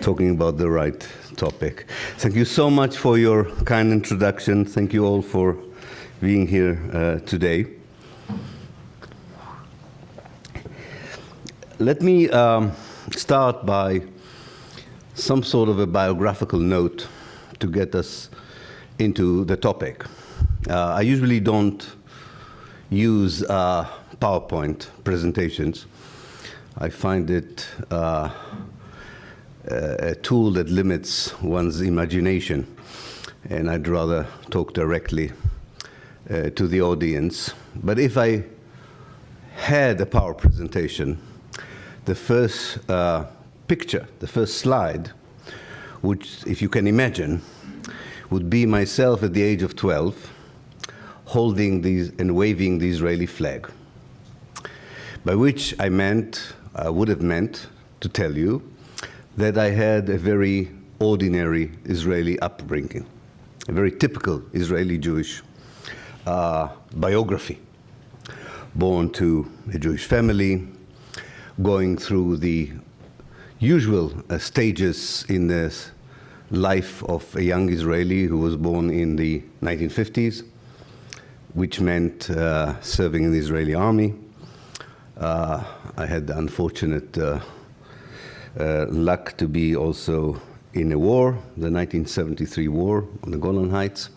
talking about the right topic. Thank you so much for your kind introduction. Thank you all for being here today. Let me start by some sort of a biographical note to get us into the topic. I usually don't use PowerPoint presentations. I find it a tool that limits one's imagination, and I'd rather talk directly to the audience. But if I had a PowerPoint presentation, the first picture, the first slide, which, if you can imagine, would be myself at the age of 12, holding these and waving the Israeli flag, by which I would have meant to tell you that I had a very ordinary Israeli upbringing, a very typical Israeli Jewish biography. Born to a Jewish family, going through the usual stages in the life of a young Israeli who was born in the 1950s, which meant serving in the Israeli army. I had the unfortunate luck to be also in a war, the 1973 war on the Golan Heights.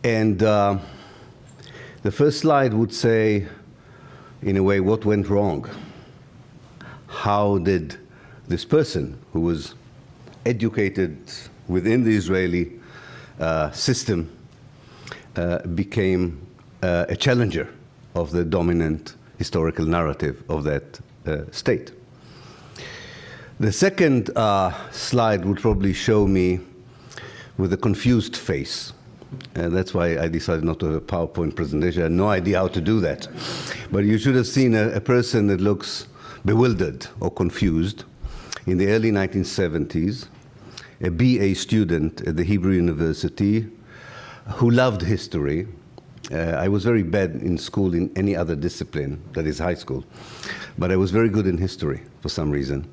And the first slide would say, in a way, what went wrong? How did this person, who was educated within the Israeli system, became a challenger of the dominant historical narrative of that state? The second slide would probably show me with a confused face. That's why I decided not to have a PowerPoint presentation. I had no idea how to do that. But you should have seen a person that looks bewildered or confused. In the early 1970s, a BA student at the Hebrew University who loved history. I was very bad in school in any other discipline, that is high school, but I was very good in history for some reason.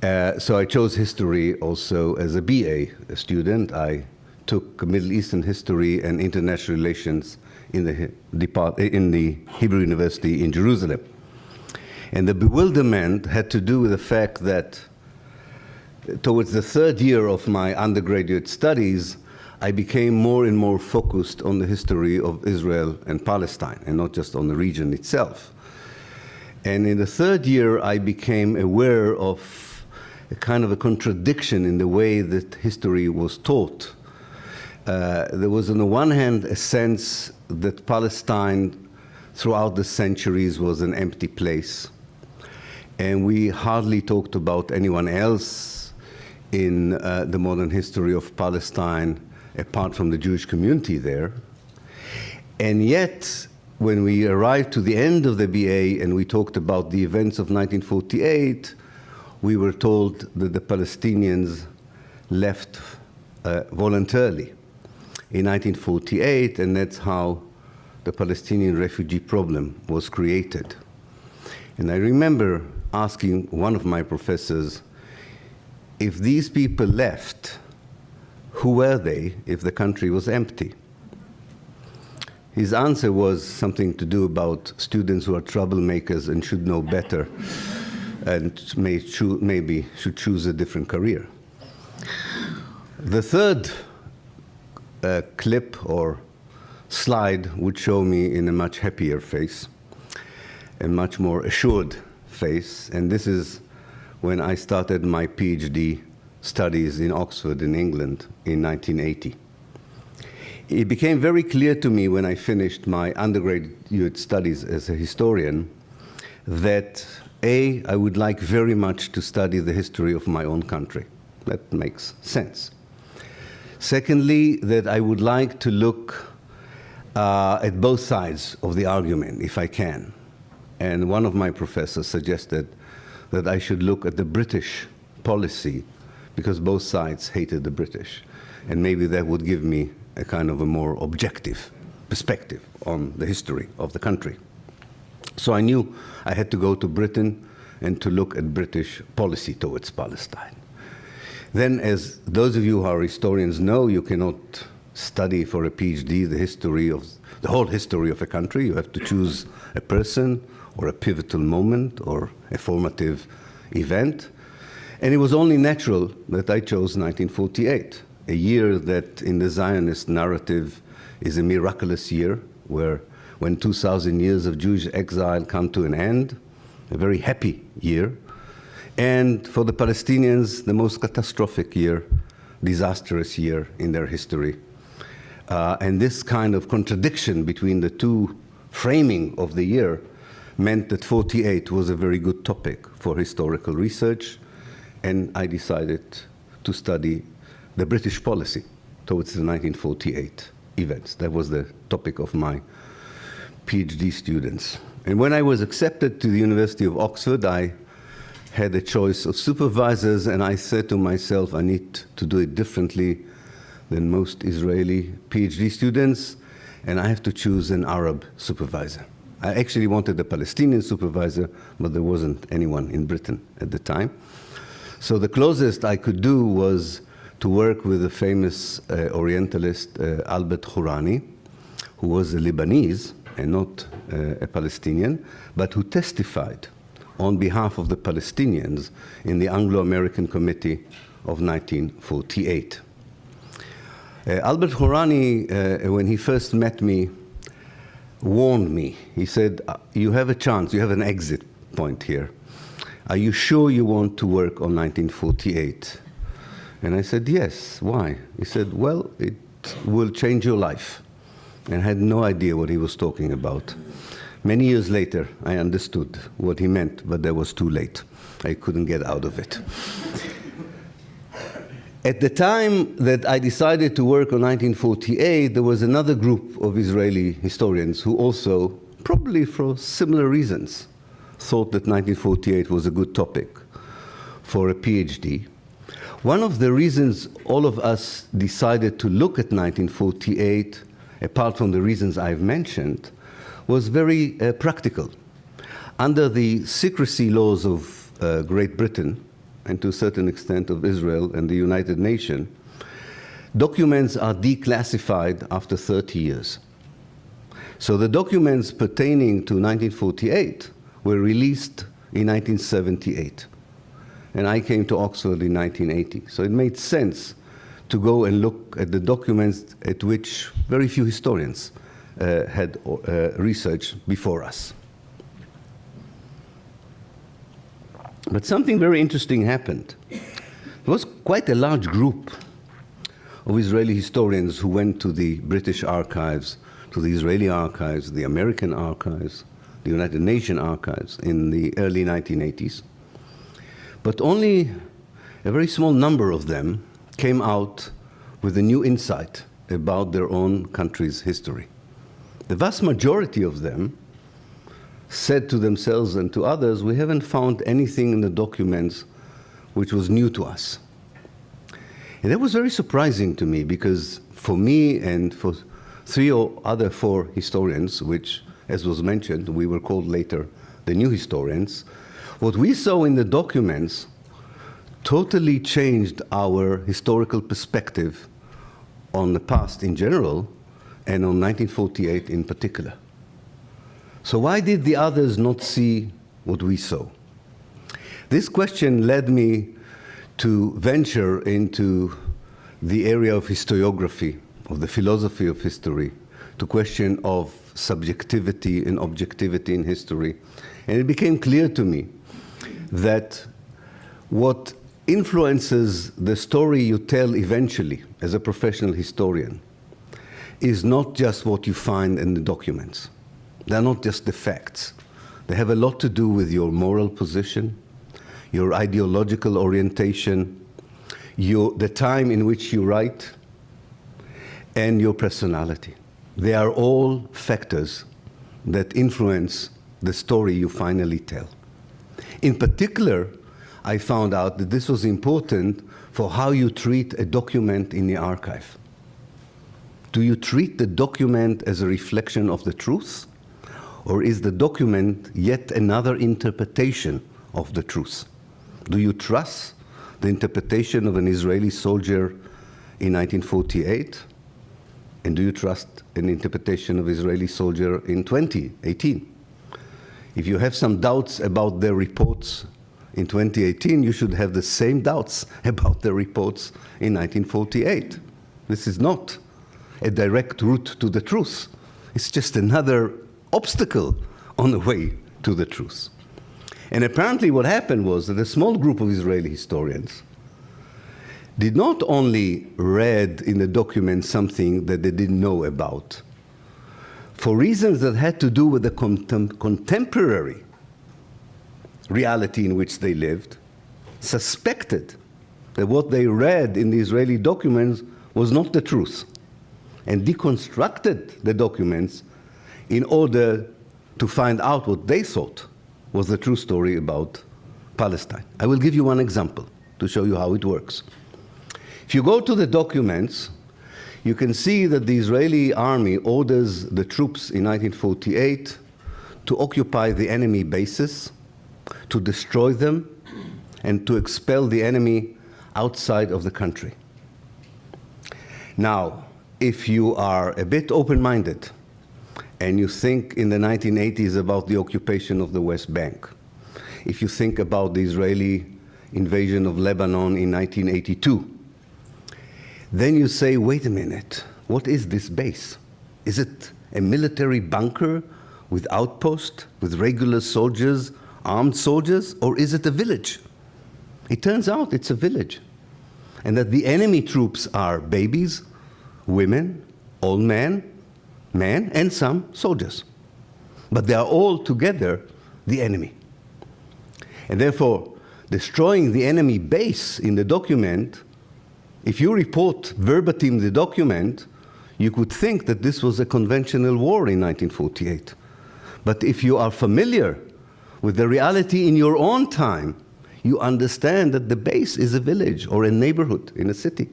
So I chose history also as a BA student. I took Middle Eastern history and international relations in the Hebrew University in Jerusalem. And the bewilderment had to do with the fact that towards the third year of my undergraduate studies, I became more and more focused on the history of Israel and Palestine, and not just on the region itself. And in the third year, I became aware of a kind of a contradiction in the way that history was taught. There was, on the one hand, a sense that Palestine, throughout the centuries, was an empty place. And we hardly talked about anyone else in the modern history of Palestine, apart from the Jewish community there. And yet, when we arrived to the end of the BA and we talked about the events of 1948, we were told that the Palestinians left voluntarily in 1948, and that's how the Palestinian refugee problem was created. And I remember asking one of my professors, if these people left, who were they if the country was empty? His answer was something to do about students who are troublemakers and should know better and maybe should choose a different career. The third clip or slide would show me in a much happier face, a much more assured face, and this is when I started my PhD studies in Oxford in England in 1980. It became very clear to me when I finished my undergraduate studies as a historian that I would like very much to study the history of my own country. That makes sense. Secondly, that I would like to look at both sides of the argument, if I can. And one of my professors suggested that I should look at the British policy, because both sides hated the British. And maybe that would give me a kind of a more objective perspective on the history of the country. So I knew I had to go to Britain and to look at British policy towards Palestine. Then, as those of you who are historians know, you cannot study for a PhD the whole history of a country. You have to choose a person or a pivotal moment or a formative event. And it was only natural that I chose 1948, a year that in the Zionist narrative is a miraculous year, when 2,000 years of Jewish exile come to an end, a very happy year. And for the Palestinians, the most catastrophic year, disastrous year in their history. And this kind of contradiction between the two framing of the year meant that 48 was a very good topic for historical research, and I decided to study the British policy towards the 1948 events. That was the topic of my PhD students. And when I was accepted to the University of Oxford, I had a choice of supervisors, and I said to myself, I need to do it differently than most Israeli PhD students, and I have to choose an Arab supervisor. I actually wanted a Palestinian supervisor, but there wasn't anyone in Britain at the time. So the closest I could do was to work with the famous Orientalist Albert Hourani, who was a Lebanese and not a Palestinian, but who testified on behalf of the Palestinians in the Anglo-American Committee of 1948. Albert Hourani, when he first met me, warned me. He said, you have a chance, you have an exit point here. Are you sure you want to work on 1948? And I said, yes, why? He said, well, it will change your life. And I had no idea what he was talking about. Many years later, I understood what he meant, but that was too late. I couldn't get out of it. At the time that I decided to work on 1948, there was another group of Israeli historians who also, probably for similar reasons, thought that 1948 was a good topic for a PhD. One of the reasons all of us decided to look at 1948, apart from the reasons I've mentioned, was very practical. Under the secrecy laws of Great Britain, and to a certain extent of Israel and the United Nations, documents are declassified after 30 years. So the documents pertaining to 1948 were released in 1978. And I came to Oxford in 1980. So it made sense to go and look at the documents at which very few historians had researched before us. But something very interesting happened. There was quite a large group of Israeli historians who went to the British archives, to the Israeli archives, the American archives, the United Nations archives in the early 1980s. But only a very small number of them came out with a new insight about their own country's history. The vast majority of them said to themselves and to others, we haven't found anything in the documents which was new to us. And that was very surprising to me, because for me and for 3 or other 4 historians, which, as was mentioned, we were called later the new historians, what we saw in the documents totally changed our historical perspective on the past in general and on 1948 in particular. So why did the others not see what we saw? This question led me to venture into the area of historiography, of the philosophy of history, to question of subjectivity and objectivity in history. And it became clear to me that what influences the story you tell eventually as a professional historian is not just what you find in the documents. They're not just the facts. They have a lot to do with your moral position, your ideological orientation, the time in which you write, and your personality. They are all factors that influence the story you finally tell. In particular, I found out that this was important for how you treat a document in the archive. Do you treat the document as a reflection of the truth? Or is the document yet another interpretation of the truth? Do you trust the interpretation of an Israeli soldier in 1948? And do you trust an interpretation of Israeli soldier in 2018? If you have some doubts about their reports in 2018, you should have the same doubts about their reports in 1948. This is not a direct route to the truth. It's just another obstacle on the way to the truth. And apparently what happened was that a small group of Israeli historians did not only read in the document something that they didn't know about, for reasons that had to do with the contemporary reality in which they lived, suspected that what they read in the Israeli documents was not the truth, and deconstructed the documents in order to find out what they thought was the true story about Palestine. I will give you one example to show you how it works. If you go to the documents, you can see that the Israeli army orders the troops in 1948 to occupy the enemy bases, to destroy them, and to expel the enemy outside of the country. Now, if you are a bit open-minded and you think in the 1980s about the occupation of the West Bank, if you think about the Israeli invasion of Lebanon in 1982, then you say, wait a minute, what is this base? Is it a military bunker with outposts, with regular soldiers, armed soldiers, or is it a village? It turns out it's a village, and that the enemy troops are babies, women, old men, and some soldiers. But they are all together the enemy. And therefore, destroying the enemy base in the document, if you report verbatim the document, you could think that this was a conventional war in 1948. But if you are familiar with the reality in your own time, you understand that the base is a village or a neighborhood in a city.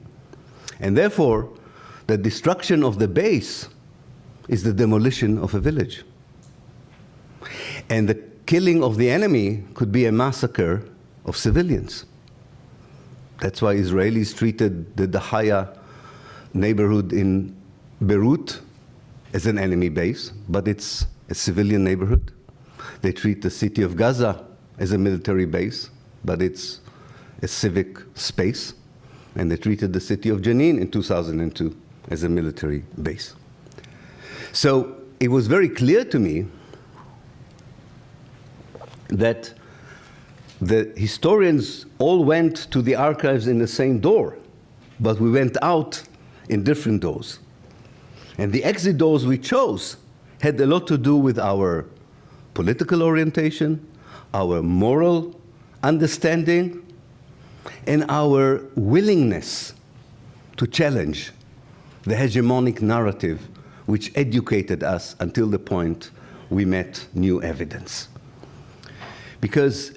And therefore, the destruction of the base is the demolition of a village. And the killing of the enemy could be a massacre of civilians. That's why Israelis treated the Dahaya neighborhood in Beirut as an enemy base, but it's a civilian neighborhood. They treat the city of Gaza as a military base, but it's a civic space. And they treated the city of Jenin in 2002 as a military base. So it was very clear to me that the historians all went to the archives in the same door, but we went out in different doors. And the exit doors we chose had a lot to do with our political orientation, our moral understanding, and our willingness to challenge the hegemonic narrative which educated us until the point we met new evidence. Because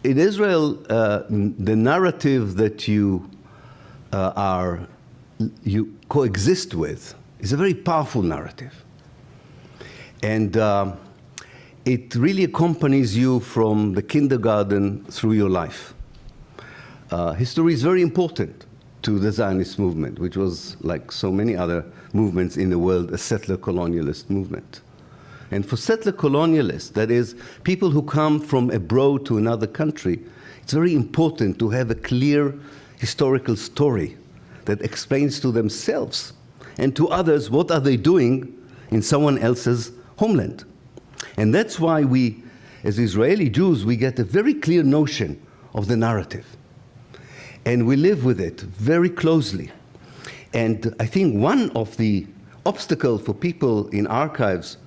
in Israel, the narrative that you coexist with is a very powerful narrative. And it really accompanies you from the kindergarten through your life. History is very important to the Zionist movement, which was, like so many other movements in the world, a settler colonialist movement. And for settler colonialists, that is, people who come from abroad to another country, it's very important to have a clear historical story that explains to themselves and to others what are they doing in someone else's homeland. And that's why we, as Israeli Jews, we get a very clear notion of the narrative. And we live with it very closely. And I think one of the obstacles for people in archives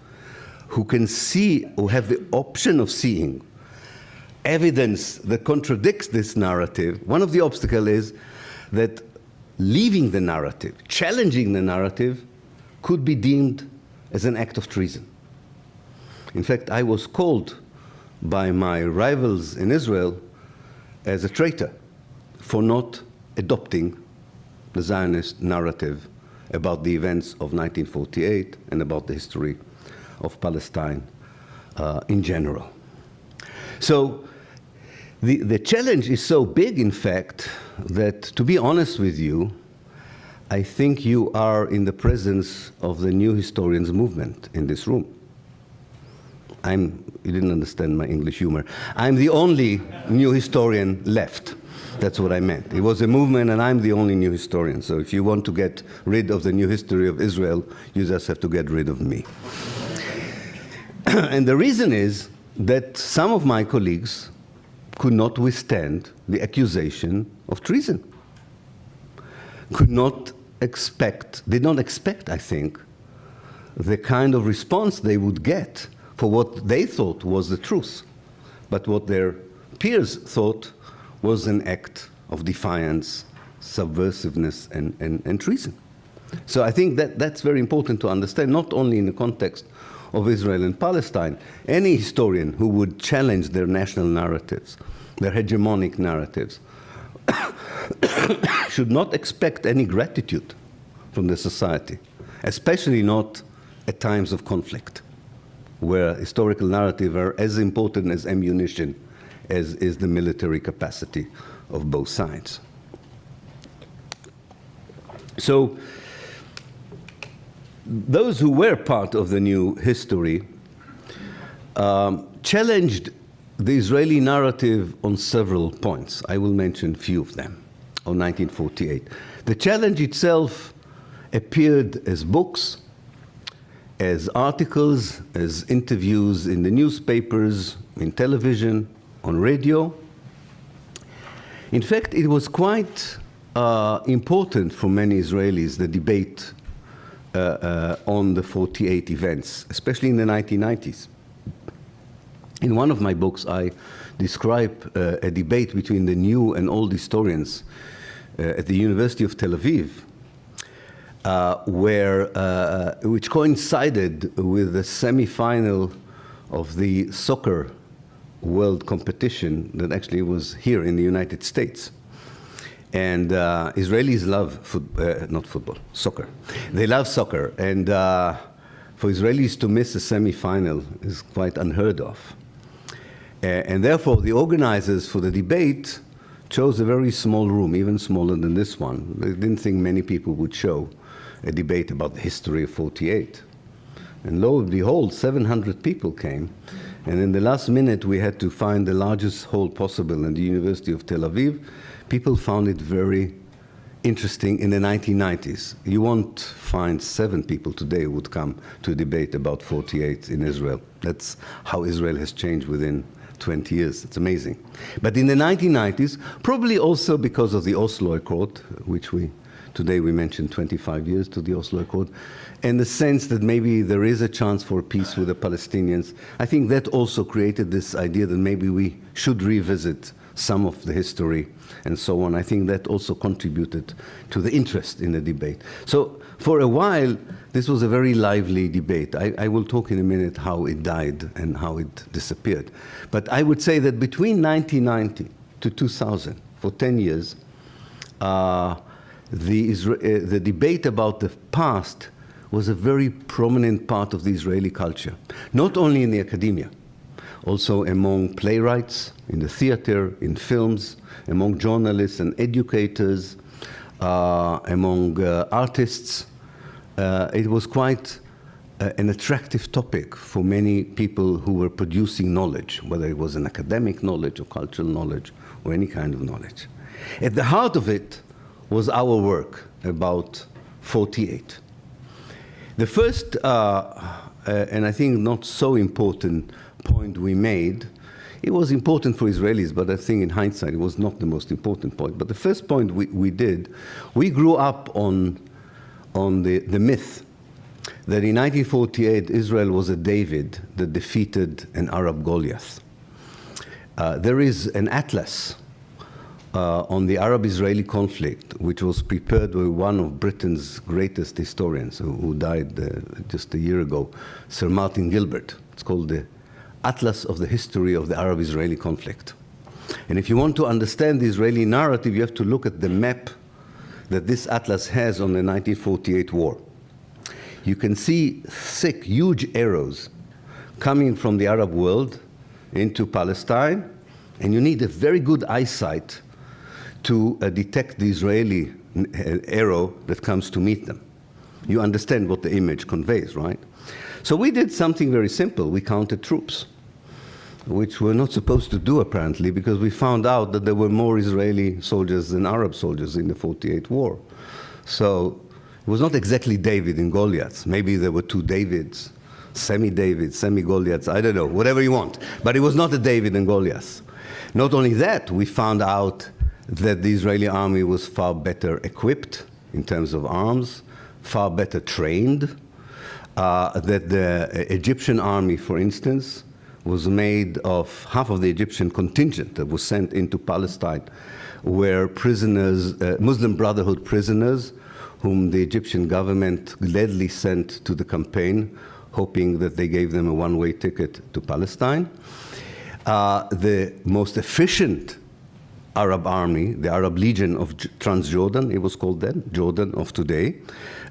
who can see or have the option of seeing evidence that contradicts this narrative, one of the obstacles is that leaving the narrative, challenging the narrative, could be deemed as an act of treason. In fact, I was called by my rivals in Israel as a traitor for not adopting the Zionist narrative about the events of 1948 and about the history of Palestine in general. So The challenge is so big, in fact, that, to be honest with you, I think you are in the presence of the new historians movement in this room. You didn't understand my English humor. I'm the only new historian left. That's what I meant. It was a movement, and I'm the only new historian. So if you want to get rid of the new history of Israel, you just have to get rid of me. And the reason is that some of my colleagues could not withstand the accusation of treason. Did not expect, I think, the kind of response they would get for what they thought was the truth, but what their peers thought was an act of defiance, subversiveness, and treason. So I think that that's very important to understand, not only in the context of Israel and Palestine. Any historian who would challenge their national narratives, their hegemonic narratives, should not expect any gratitude from the society, especially not at times of conflict, where historical narratives are as important as ammunition as is the military capacity of both sides. So those who were part of the new history challenged the Israeli narrative on several points. I will mention a few of them on 1948. The challenge itself appeared as books, as articles, as interviews in the newspapers, in television, on radio. In fact, it was quite important for many Israelis, the debate on the 48 events, especially in the 1990s. In one of my books, I describe a debate between the new and old historians at the University of Tel Aviv, which coincided with the semi-final of the soccer world competition that actually was here in the United States. And Israelis love soccer. They love soccer, and for Israelis to miss a semi-final is quite unheard of. And therefore, the organizers for the debate chose a very small room, even smaller than this one. They didn't think many people would show a debate about the history of 48. And lo and behold, 700 people came. And in the last minute, we had to find the largest hall possible in the University of Tel Aviv. People found it very interesting in the 1990s. You won't find 7 people today who would come to a debate about 48 in Israel. That's how Israel has changed within 20 years. It's amazing. But in the 1990s, probably also because of the Oslo Accord, which today we mentioned 25 years to the Oslo Accord, and the sense that maybe there is a chance for peace with the Palestinians, I think that also created this idea that maybe we should revisit some of the history and so on. I think that also contributed to the interest in the debate. So for a while, this was a very lively debate. I will talk in a minute how it died and how it disappeared. But I would say that between 1990 to 2000, for 10 years, the debate about the past was a very prominent part of the Israeli culture, not only in the academia, also among playwrights, in the theater, in films, among journalists and educators, among artists. It was quite an attractive topic for many people who were producing knowledge, whether it was an academic knowledge or cultural knowledge or any kind of knowledge. At the heart of it was our work about 48. The first, and I think not so important point we made, it was important for Israelis, but I think in hindsight it was not the most important point. But the first point we did, we grew up on the myth that in 1948 Israel was a David that defeated an Arab Goliath. There is an atlas on the Arab-Israeli conflict, which was prepared by one of Britain's greatest historians who died just a year ago, Sir Martin Gilbert. It's called the Atlas of the History of the Arab-Israeli Conflict. And if you want to understand the Israeli narrative, you have to look at the map that this atlas has on the 1948 war. You can see thick, huge arrows coming from the Arab world into Palestine, And you need a very good eyesight to detect the Israeli arrow that comes to meet them. You understand what the image conveys, right? So we did something very simple. We counted troops, which we're not supposed to do, apparently, because we found out that there were more Israeli soldiers than Arab soldiers in the 48 war. So it was not exactly David and Goliath. Maybe there were two Davids, semi-Davids, semi-Goliaths, I don't know, whatever you want. But it was not a David and Goliath. Not only that, we found out that the Israeli army was far better equipped in terms of arms, far better trained, that the Egyptian army, for instance, was made of half of the Egyptian contingent that was sent into Palestine were prisoners, Muslim Brotherhood prisoners, whom the Egyptian government gladly sent to the campaign, hoping that they gave them a one-way ticket to Palestine. The most efficient Arab army, the Arab Legion of Transjordan, it was called then, Jordan of today,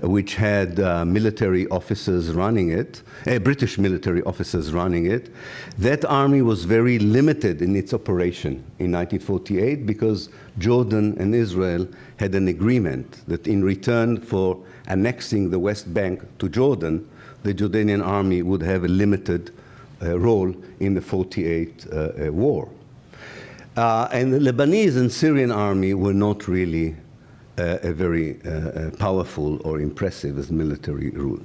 which had military officers running it, British military officers running it. That army was very limited in its operation in 1948 because Jordan and Israel had an agreement that in return for annexing the West Bank to Jordan, the Jordanian army would have a limited role in the 48 war. And the Lebanese and Syrian army were not really a very powerful or impressive as military rule.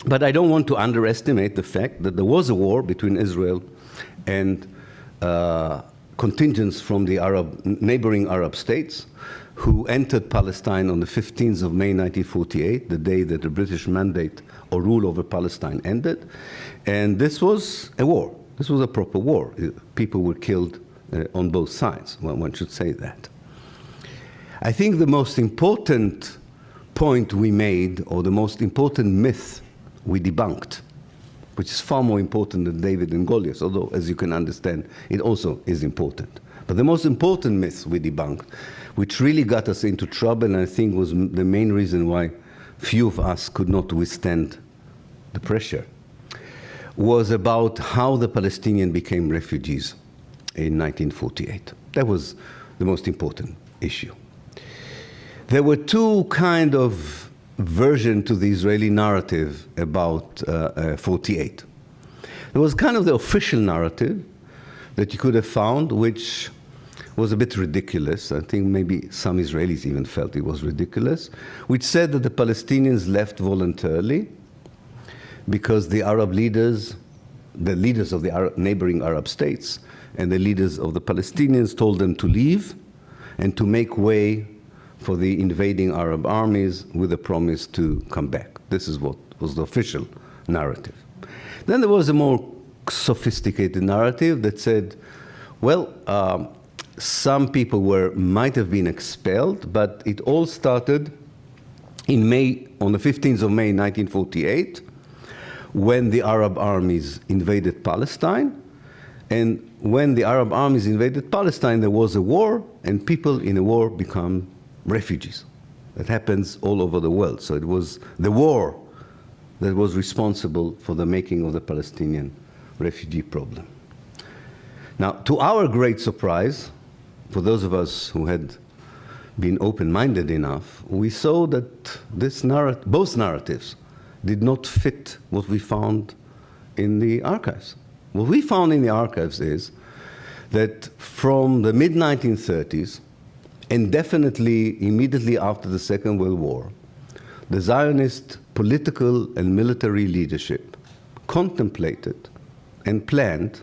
But I don't want to underestimate the fact that there was a war between Israel and contingents from the neighboring Arab states who entered Palestine on the 15th of May 1948, the day that the British mandate or rule over Palestine ended. And this was a war. This was a proper war. People were killed on both sides. Well, one should say that. I think the most important point we made, or the most important myth we debunked, which is far more important than David and Goliath, although, as you can understand, it also is important. But the most important myth we debunked, which really got us into trouble, and I think was the main reason why few of us could not withstand the pressure, was about how the Palestinians became refugees in 1948. That was the most important issue. There were two kind of versions to the Israeli narrative about 48. There was kind of the official narrative that you could have found, which was a bit ridiculous. I think maybe some Israelis even felt it was ridiculous, which said that the Palestinians left voluntarily because the Arab leaders, the leaders of the neighboring Arab states and the leaders of the Palestinians told them to leave and to make way for the invading Arab armies with a promise to come back. This is what was the official narrative. Then there was a more sophisticated narrative that said, well, some people might have been expelled, but it all started in May, on the 15th of May 1948, when the Arab armies invaded Palestine. And when the Arab armies invaded Palestine, there was a war, and people in a war become refugees. That happens all over the world. So it was the war that was responsible for the making of the Palestinian refugee problem. Now, to our great surprise, for those of us who had been open-minded enough, we saw that both narratives did not fit what we found in the archives. What we found in the archives is that from the mid-1930s, and definitely immediately after the Second World War, the Zionist political and military leadership contemplated and planned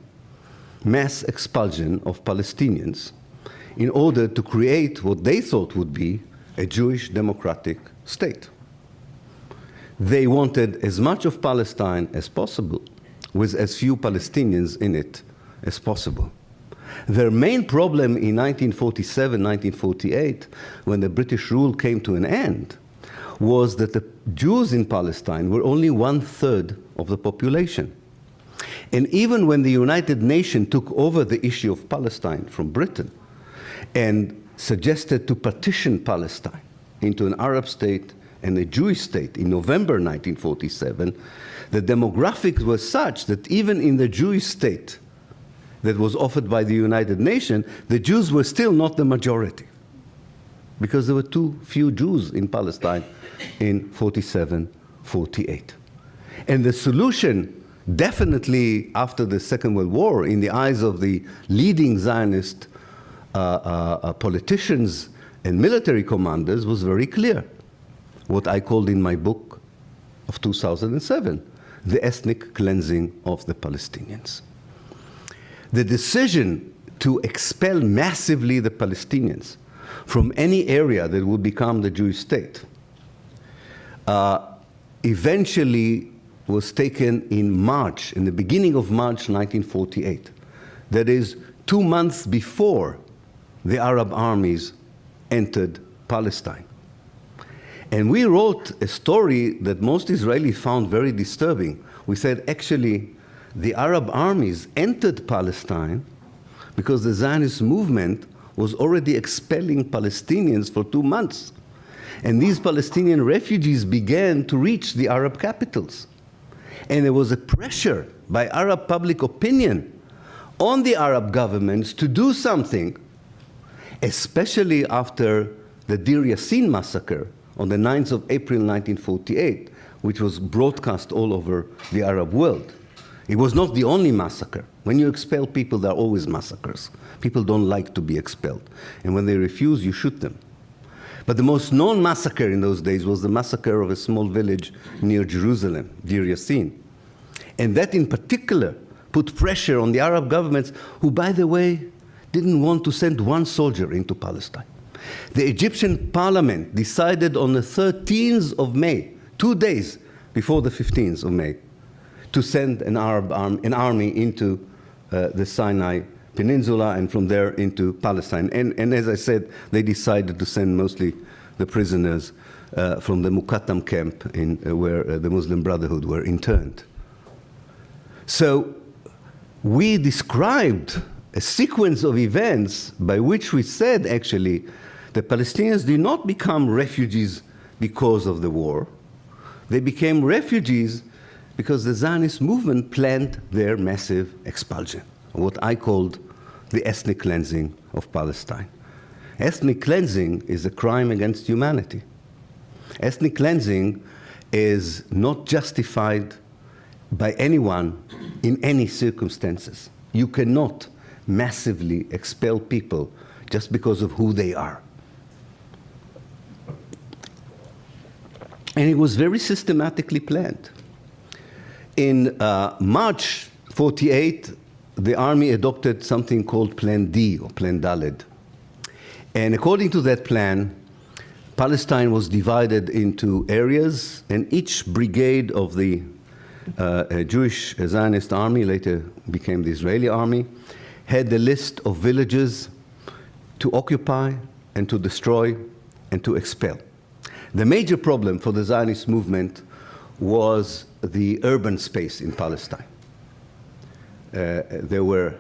mass expulsion of Palestinians in order to create what they thought would be a Jewish democratic state. They wanted as much of Palestine as possible, with as few Palestinians in it as possible. Their main problem in 1947, 1948, when the British rule came to an end, was that the Jews in Palestine were only 1/3 of the population. And even when the United Nations took over the issue of Palestine from Britain and suggested to partition Palestine into an Arab state and a Jewish state in November 1947, the demographics were such that even in the Jewish state, that was offered by the United Nations, the Jews were still not the majority, because there were too few Jews in Palestine in 47, 48. And the solution, definitely after the Second World War, in the eyes of the leading Zionist politicians and military commanders, was very clear. What I called in my book of 2007, the ethnic cleansing of the Palestinians. The decision to expel massively the Palestinians from any area that would become the Jewish state eventually was taken in March, in the beginning of March 1948. That is 2 months before the Arab armies entered Palestine. And we wrote a story that most Israelis found very disturbing. We said, actually, the Arab armies entered Palestine because the Zionist movement was already expelling Palestinians for 2 months. And these Palestinian refugees began to reach the Arab capitals. And there was a pressure by Arab public opinion on the Arab governments to do something, especially after the Deir Yassin massacre on the 9th of April 1948, which was broadcast all over the Arab world. It was not the only massacre. When you expel people, there are always massacres. People don't like to be expelled. And when they refuse, you shoot them. But the most known massacre in those days was the massacre of a small village near Jerusalem, Deir Yassin. And that in particular put pressure on the Arab governments, who, by the way, didn't want to send one soldier into Palestine. The Egyptian parliament decided on the 13th of May, 2 days before the 15th of May, to send an army into the Sinai Peninsula and from there into Palestine. And as I said, they decided to send mostly the prisoners from the Muqattam camp where the Muslim Brotherhood were interned. So we described a sequence of events by which we said, actually, the Palestinians did not become refugees because of the war. They became refugees because the Zionist movement planned their massive expulsion, what I called the ethnic cleansing of Palestine. Ethnic cleansing is a crime against humanity. Ethnic cleansing is not justified by anyone in any circumstances. You cannot massively expel people just because of who they are. And it was very systematically planned. In March 48, the army adopted something called Plan D, or Plan Daled. And according to that plan, Palestine was divided into areas, and each brigade of the Jewish Zionist army, later became the Israeli army, had a list of villages to occupy and to destroy and to expel. The major problem for the Zionist movement was the urban space in Palestine. There were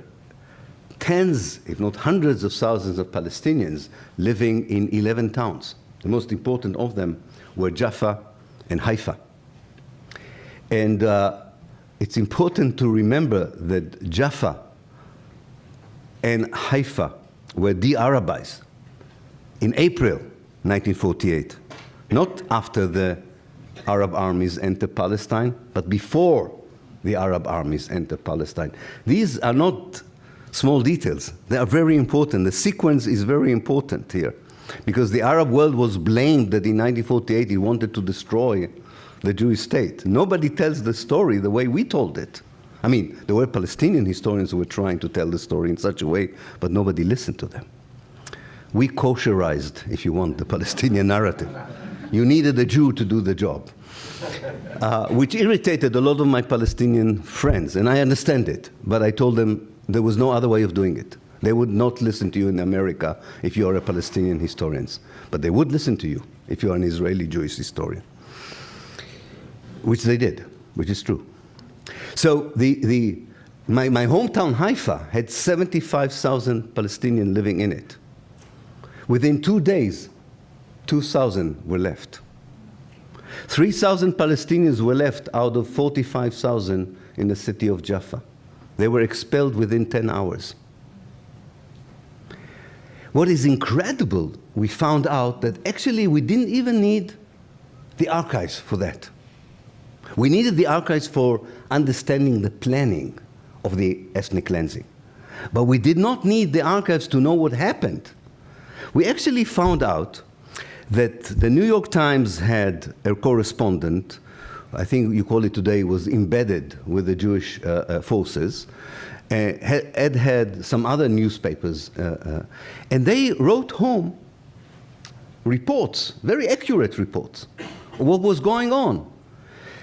tens, if not hundreds of thousands of Palestinians living in 11 towns. The most important of them were Jaffa and Haifa. And it's important to remember that Jaffa and Haifa were de-Arabized in April 1948, not after the Arab armies entered Palestine, but before the Arab armies entered Palestine. These are not small details. They are very important. The sequence is very important here, because the Arab world was blamed that in 1948 it wanted to destroy the Jewish state. Nobody tells the story the way we told it. I mean, there were Palestinian historians who were trying to tell the story in such a way, but nobody listened to them. We kosherized, if you want, the Palestinian narrative. You needed a Jew to do the job, which irritated a lot of my Palestinian friends, and I understand it, but I told them there was no other way of doing it. They would not listen to you in America if you are a Palestinian historian, but they would listen to you if you are an Israeli Jewish historian, which they did, which is true. So my hometown Haifa had 75,000 Palestinians living in it. Within 2 days, 2,000 were left. 3,000 Palestinians were left out of 45,000 in the city of Jaffa. They were expelled within 10 hours. What is incredible, we found out that actually we didn't even need the archives for that. We needed the archives for understanding the planning of the ethnic cleansing. But we did not need the archives to know what happened. We actually found out that the New York Times had a correspondent, I think you call it today, was embedded with the Jewish forces, had some other newspapers, and they wrote home reports, very accurate reports, of what was going on.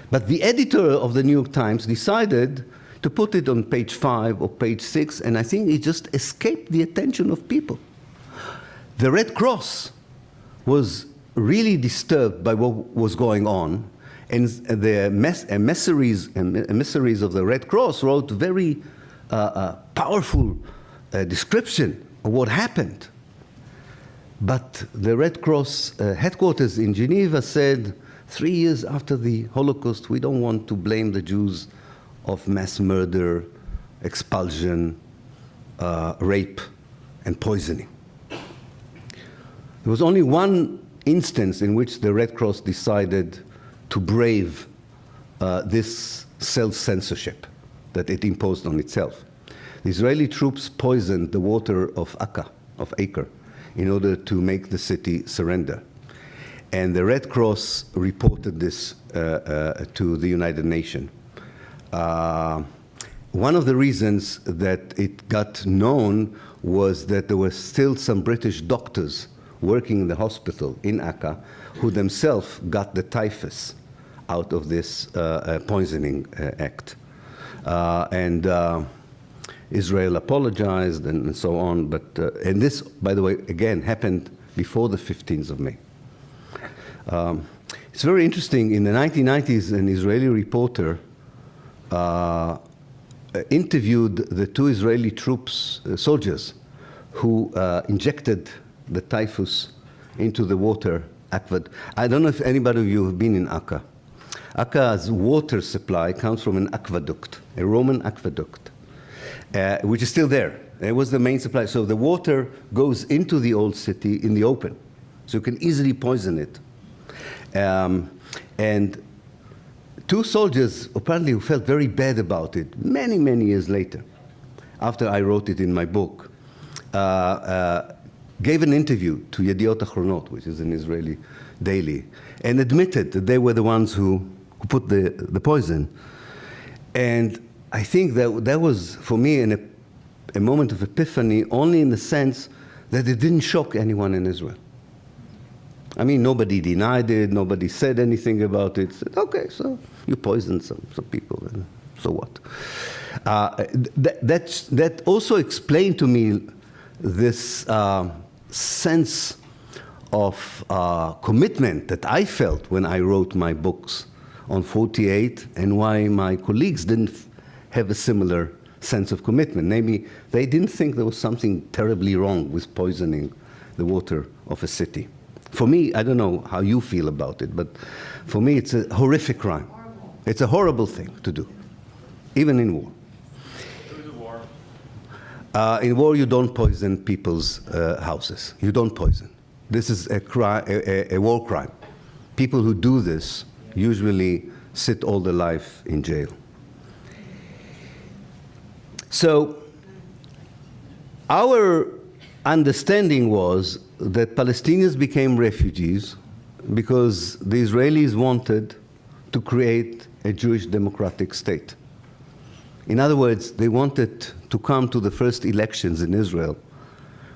But the editor of the New York Times decided to put it on page 5 or page 6, and I think it just escaped the attention of people. The Red Cross was really disturbed by what was going on, and the emissaries of the Red Cross wrote very powerful description of what happened. But the Red Cross headquarters in Geneva said, 3 years after the Holocaust, we don't want to blame the Jews of mass murder, expulsion, rape, and poisoning. There was only one instance in which the Red Cross decided to brave this self-censorship that it imposed on itself. The Israeli troops poisoned the water of Acre, in order to make the city surrender. And the Red Cross reported this to the United Nations. One of the reasons that it got known was that there were still some British doctors working in the hospital in Acre who themselves got the typhus out of this poisoning act. Israel apologized and so on, but and this, by the way, again happened before the 15th of May. It's very interesting. In the 1990s, an Israeli reporter interviewed the 2 Israeli soldiers, who injected the typhus into the water. I don't know if anybody of you have been in Acre. Acre's water supply comes from an aqueduct, a Roman aqueduct, which is still there. It was the main supply. So the water goes into the old city in the open, so you can easily poison it. And 2 soldiers, apparently, who felt very bad about it many, many years later, after I wrote it in my book, gave an interview to Yediot Achronot, which is an Israeli daily, and admitted that they were the ones who put the poison. And I think that was, for me, a moment of epiphany, only in the sense that it didn't shock anyone in Israel. I mean, nobody denied it, nobody said anything about it. Said, okay, so you poisoned some people, so what? That also explained to me this sense of commitment that I felt when I wrote my books on 48, and why my colleagues didn't have a similar sense of commitment. Namely, they didn't think there was something terribly wrong with poisoning the water of a city. For me, I don't know how you feel about it, but for me it's a horrific crime. Horrible. It's a horrible thing to do, even in war. It was a war. In war, you don't poison people's houses. You don't poison. This is a war crime. People who do this usually sit all their life in jail. So our understanding was that Palestinians became refugees because the Israelis wanted to create a Jewish democratic state. In other words, they wanted to come to the first elections in Israel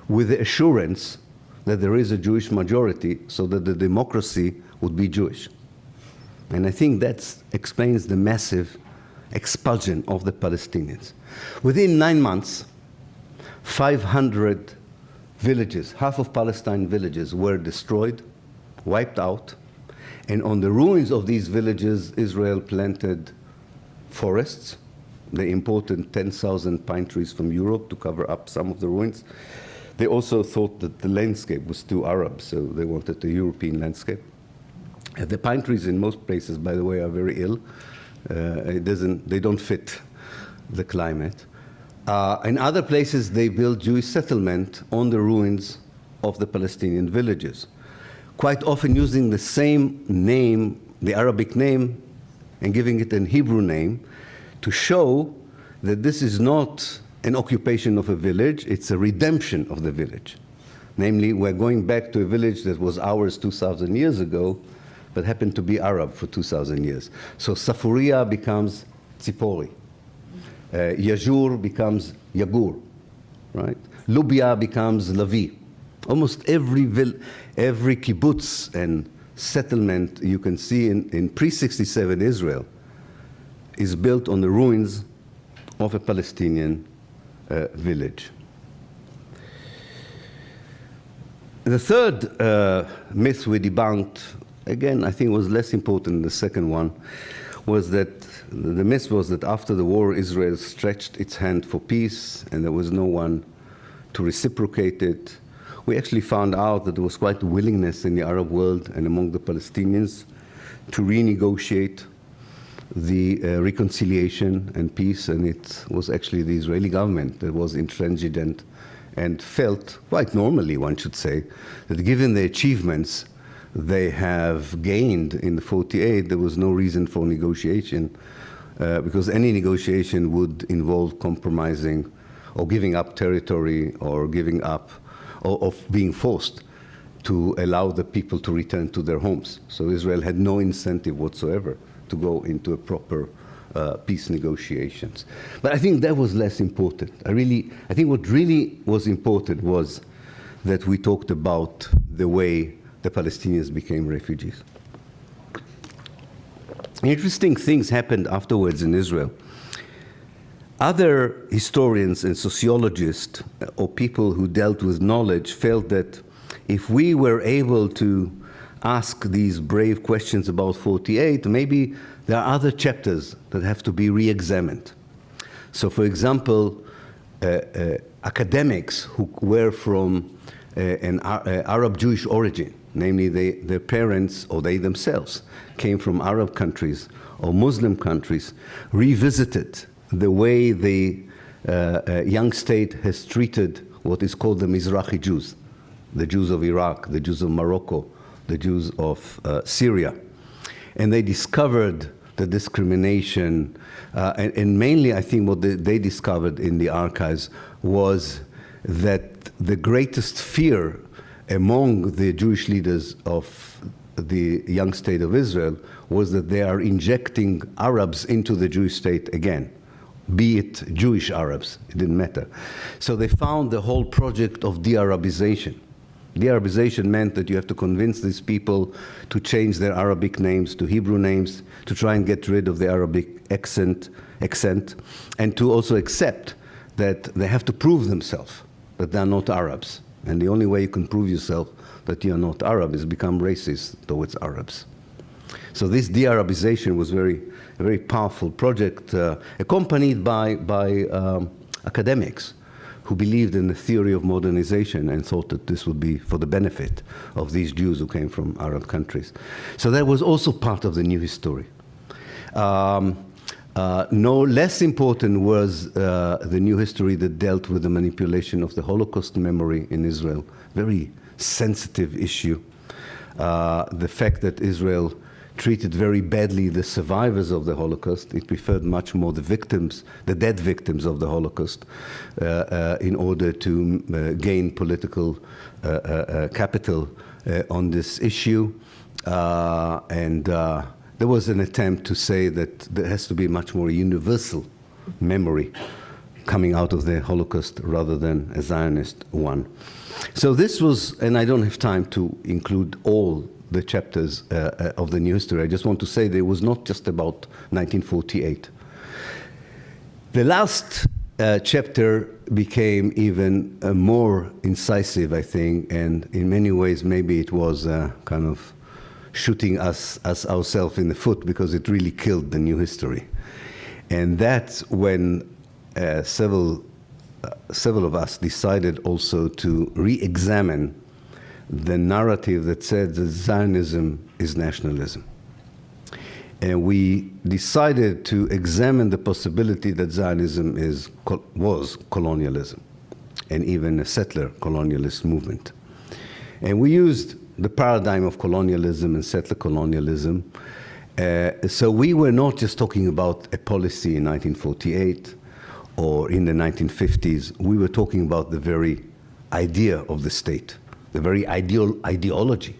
with the assurance that there is a Jewish majority, so that the democracy would be Jewish. And I think that explains the massive expulsion of the Palestinians. Within 9 months, 500 villages, half of Palestine villages, were destroyed, wiped out, and on the ruins of these villages, Israel planted forests. They imported 10,000 pine trees from Europe to cover up some of the ruins. They also thought that the landscape was too Arab, so they wanted a European landscape. The pine trees in most places, by the way, are very ill. They don't fit the climate. In other places, they built Jewish settlement on the ruins of the Palestinian villages, quite often using the same name, the Arabic name, and giving it a Hebrew name to show that this is not an occupation of a village, it's a redemption of the village. Namely, we're going back to a village that was ours 2,000 years ago, but happened to be Arab for 2,000 years. So Safuria becomes Tzipori. Yajur becomes Yagur, right? Lubia becomes Lavi. Almost every kibbutz and settlement you can see in pre-67 Israel is built on the ruins of a Palestinian village. The third myth we debunked, again, I think was less important than the second one, was that the myth was that after the war, Israel stretched its hand for peace and there was no one to reciprocate it. We actually found out that there was quite a willingness in the Arab world and among the Palestinians to renegotiate the reconciliation and peace, and it was actually the Israeli government that was intransigent and felt, quite normally one should say, that given the achievements they have gained in the 48, there was no reason for negotiation, because any negotiation would involve compromising or giving up territory or giving up, or of being forced to allow the people to return to their homes. So Israel had no incentive whatsoever to go into a proper peace negotiations. But I think that was less important. I think what really was important was that we talked about the way the Palestinians became refugees. Interesting things happened afterwards in Israel. Other historians and sociologists or people who dealt with knowledge felt that if we were able to ask these brave questions about 48, maybe there are other chapters that have to be re-examined. So, for example, academics who were from an Arab Jewish origin, namely their parents or they themselves came from Arab countries or Muslim countries, revisited the way the young state has treated what is called the Mizrahi Jews, the Jews of Iraq, the Jews of Morocco, the Jews of Syria. And they discovered the discrimination, and mainly I think what they discovered in the archives was that the greatest fear among the Jewish leaders of the young state of Israel was that they are injecting Arabs into the Jewish state again, be it Jewish Arabs, it didn't matter. So they found the whole project of de-Arabization. De-Arabization meant that you have to convince these people to change their Arabic names to Hebrew names, to try and get rid of the Arabic accent, and to also accept that they have to prove themselves that they're not Arabs. And the only way you can prove yourself that you're not Arab is become racist towards Arabs. So this de-Arabization was a very powerful project, accompanied by academics who believed in the theory of modernization and thought that this would be for the benefit of these Jews who came from Arab countries. So that was also part of the new history. No less important was the new history that dealt with the manipulation of the Holocaust memory in Israel. Very sensitive issue. The fact that Israel treated very badly the survivors of the Holocaust. It preferred much more the victims, the dead victims of the Holocaust, in order to gain political capital on this issue. And there was an attempt to say that there has to be much more universal memory coming out of the Holocaust rather than a Zionist one. So this was, and I don't have time to include all the chapters of the new history. I just want to say that it was not just about 1948. The last chapter became even more incisive, I think, and in many ways maybe it was kind of shooting us ourselves in the foot, because it really killed the new history. And that's when several of us decided also to re-examine the narrative that said that Zionism is nationalism. And we decided to examine the possibility that Zionism was colonialism, and even a settler colonialist movement. And we used the paradigm of colonialism and settler colonialism. So we were not just talking about a policy in 1948 or in the 1950s. We were talking about the very idea of the state, the very ideology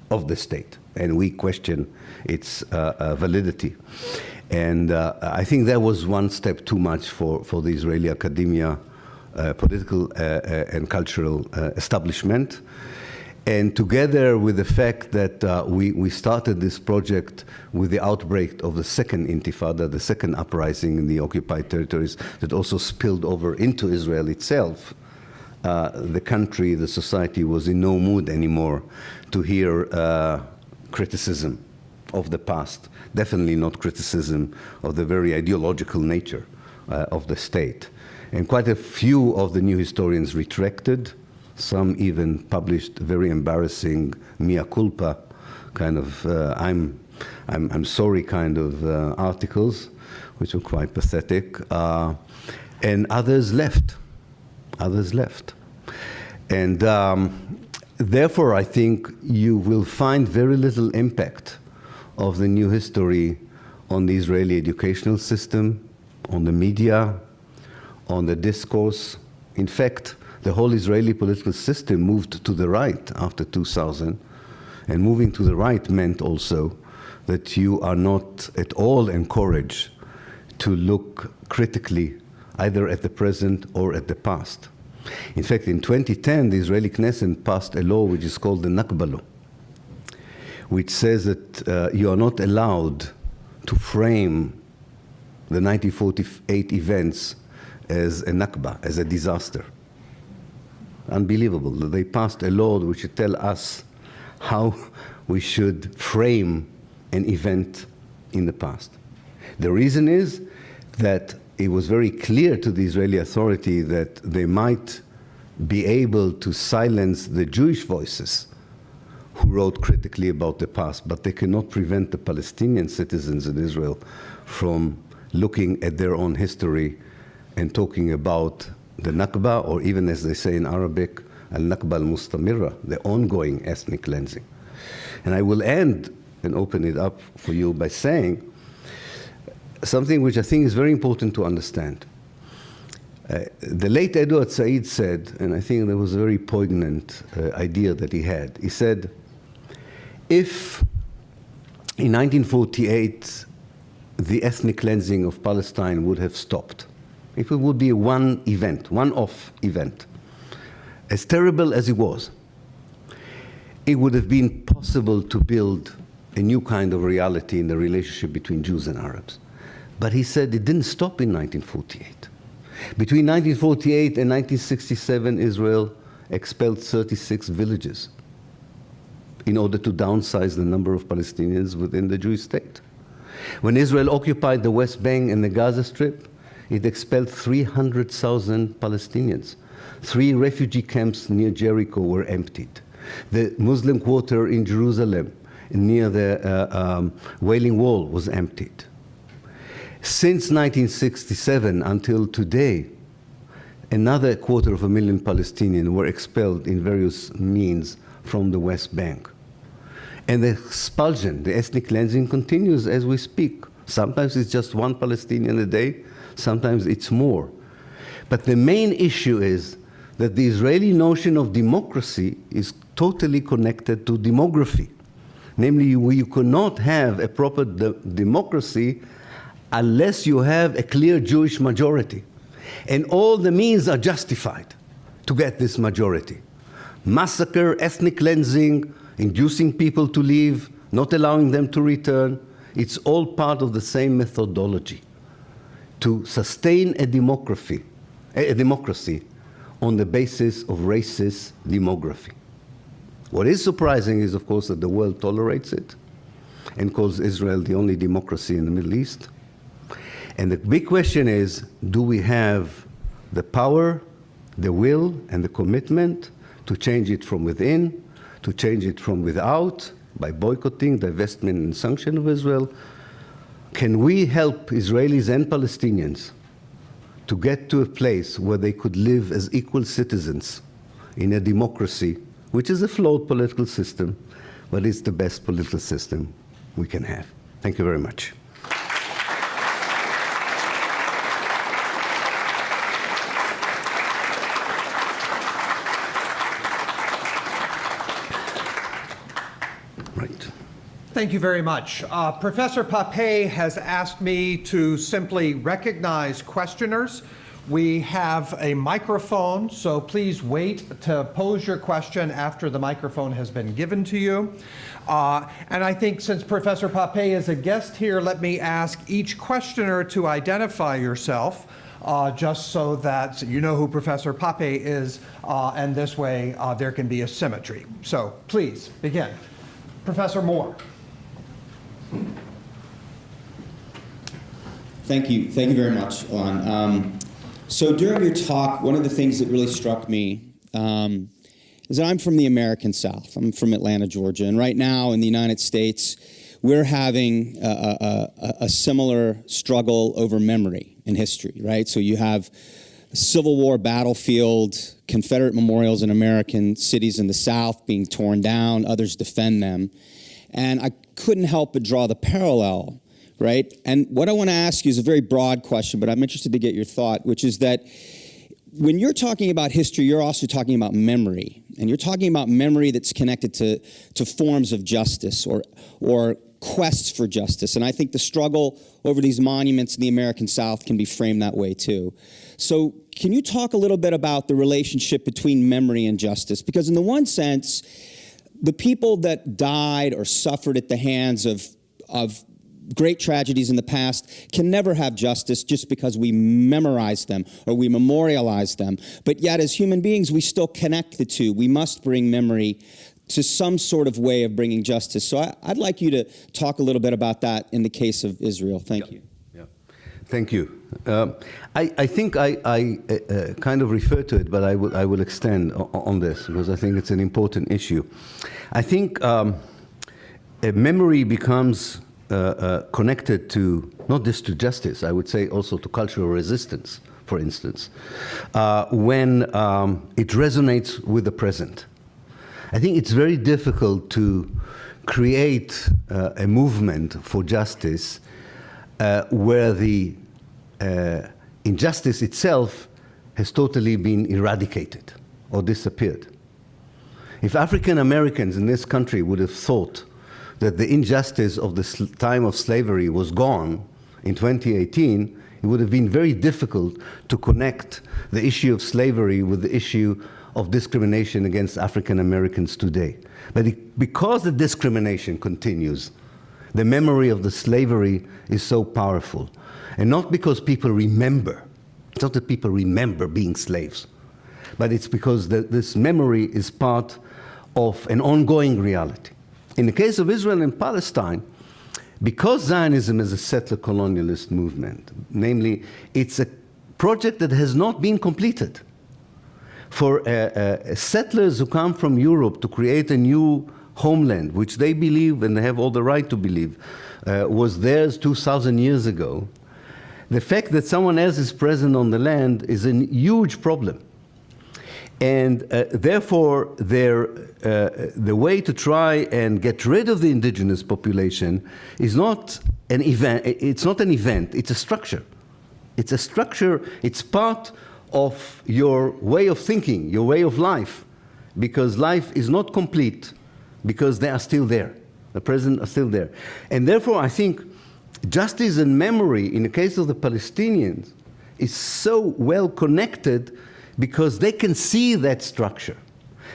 of the state. And we question its validity. And I think that was one step too much for the Israeli academia, political and cultural establishment. And together with the fact that we started this project with the outbreak of the second intifada, the second uprising in the occupied territories that also spilled over into Israel itself, the country, the society was in no mood anymore to hear criticism of the past, definitely not criticism of the very ideological nature of the state. And quite a few of the new historians retracted. Some even published very embarrassing mea culpa, kind of I'm sorry kind of articles, which were quite pathetic. And others left. And therefore, I think you will find very little impact of the new history on the Israeli educational system, on the media, on the discourse. In fact, the whole Israeli political system moved to the right after 2000, and moving to the right meant also that you are not at all encouraged to look critically either at the present or at the past. In fact, in 2010, the Israeli Knesset passed a law which is called the Nakba law, which says that you are not allowed to frame the 1948 events as a Nakba, as a disaster. Unbelievable that they passed a law which should tell us how we should frame an event in the past. The reason is that it was very clear to the Israeli authority that they might be able to silence the Jewish voices who wrote critically about the past, but they cannot prevent the Palestinian citizens in Israel from looking at their own history and talking about the Nakba, or even as they say in Arabic, al-Nakba al-Mustamira, the ongoing ethnic cleansing. And I will end and open it up for you by saying something which I think is very important to understand. The late Edward Said said, and I think there was a very poignant idea that he had. He said, if in 1948 the ethnic cleansing of Palestine would have stopped, if it would be one event, one-off event, as terrible as it was, it would have been possible to build a new kind of reality in the relationship between Jews and Arabs. But he said it didn't stop in 1948. Between 1948 and 1967, Israel expelled 36 villages in order to downsize the number of Palestinians within the Jewish state. When Israel occupied the West Bank and the Gaza Strip, it expelled 300,000 Palestinians. 3 refugee camps near Jericho were emptied. The Muslim quarter in Jerusalem near the Wailing Wall was emptied. Since 1967 until today, another 250,000 Palestinians were expelled in various means from the West Bank. And the expulsion, the ethnic cleansing continues as we speak. Sometimes it's just 1 Palestinian a day, sometimes it's more. But the main issue is that the Israeli notion of democracy is totally connected to demography. Namely, you cannot have a proper democracy unless you have a clear Jewish majority. And all the means are justified to get this majority. Massacre, ethnic cleansing, inducing people to leave, not allowing them to return, it's all part of the same methodology to sustain a democracy on the basis of racist demography. What is surprising is, of course, that the world tolerates it and calls Israel the only democracy in the Middle East. And the big question is, do we have the power, the will, and the commitment to change it from within, to change it from without, by boycotting, divestment, and sanction of Israel? can we help Israelis and Palestinians to get to a place where they could live as equal citizens in a democracy, which is a flawed political system, but it's the best political system we can have. Thank you very much. Right. Thank you very much. Professor Pappé has asked me to simply recognize questioners. We have a microphone, so please wait to pose your question after the microphone has been given to you. And I think since Professor Pappé is a guest here, let me ask each questioner to identify yourself, just so that you know who Professor Pappé is, and this way there can be a symmetry. So please begin. Professor Moore. Thank you very much, Ilan. So during your talk, one of the things that really struck me is that I'm from the American South. I'm from Atlanta, Georgia, and right now in the United States, we're having a similar struggle over memory and history, right? So you have a Civil War battlefield, Confederate memorials in American cities in the South being torn down, others defend them. And I couldn't help but draw the parallel, right? And what I want to ask you is a very broad question, but I'm interested to get your thought, which is that when you're talking about history, you're also talking about memory. And you're talking about memory that's connected to forms of justice or quests for justice. And I think the struggle over these monuments in the American South can be framed that way too. So can you talk a little bit about the relationship between memory and justice? Because in the one sense, the people that died or suffered at the hands of great tragedies in the past can never have justice just because we memorize them or we memorialize them. But yet, as human beings, we still connect the two. We must bring memory to some sort of way of bringing justice. So I'd like you to talk a little bit about that in the case of Israel. Thank you. Yeah. Thank you. I think I kind of referred to it, but I will extend on this because I think it's an important issue. I think memory becomes connected to, not just to justice, I would say also to cultural resistance, for instance, when it resonates with the present. I think it's very difficult to create a movement for justice where the injustice itself has totally been eradicated or disappeared. If African Americans in this country would have thought that the injustice of the time of slavery was gone in 2018, it would have been very difficult to connect the issue of slavery with the issue of discrimination against African Americans today. But because the discrimination continues, the memory of the slavery is so powerful. And not because people remember. It's not that people remember being slaves. But it's because this memory is part of an ongoing reality. In the case of Israel and Palestine, because Zionism is a settler colonialist movement, namely, it's a project that has not been completed. For settlers who come from Europe to create a new homeland, which they believe, and they have all the right to believe, was theirs 2,000 years ago, the fact that someone else is present on the land is a huge problem. And therefore, the way to try and get rid of the indigenous population is not an event. It's not an event. It's a structure. It's a structure. It's part of your way of thinking, your way of life, because life is not complete because they are still there. The present are still there. And therefore, I think justice and memory, in the case of the Palestinians, is so well connected because they can see that structure.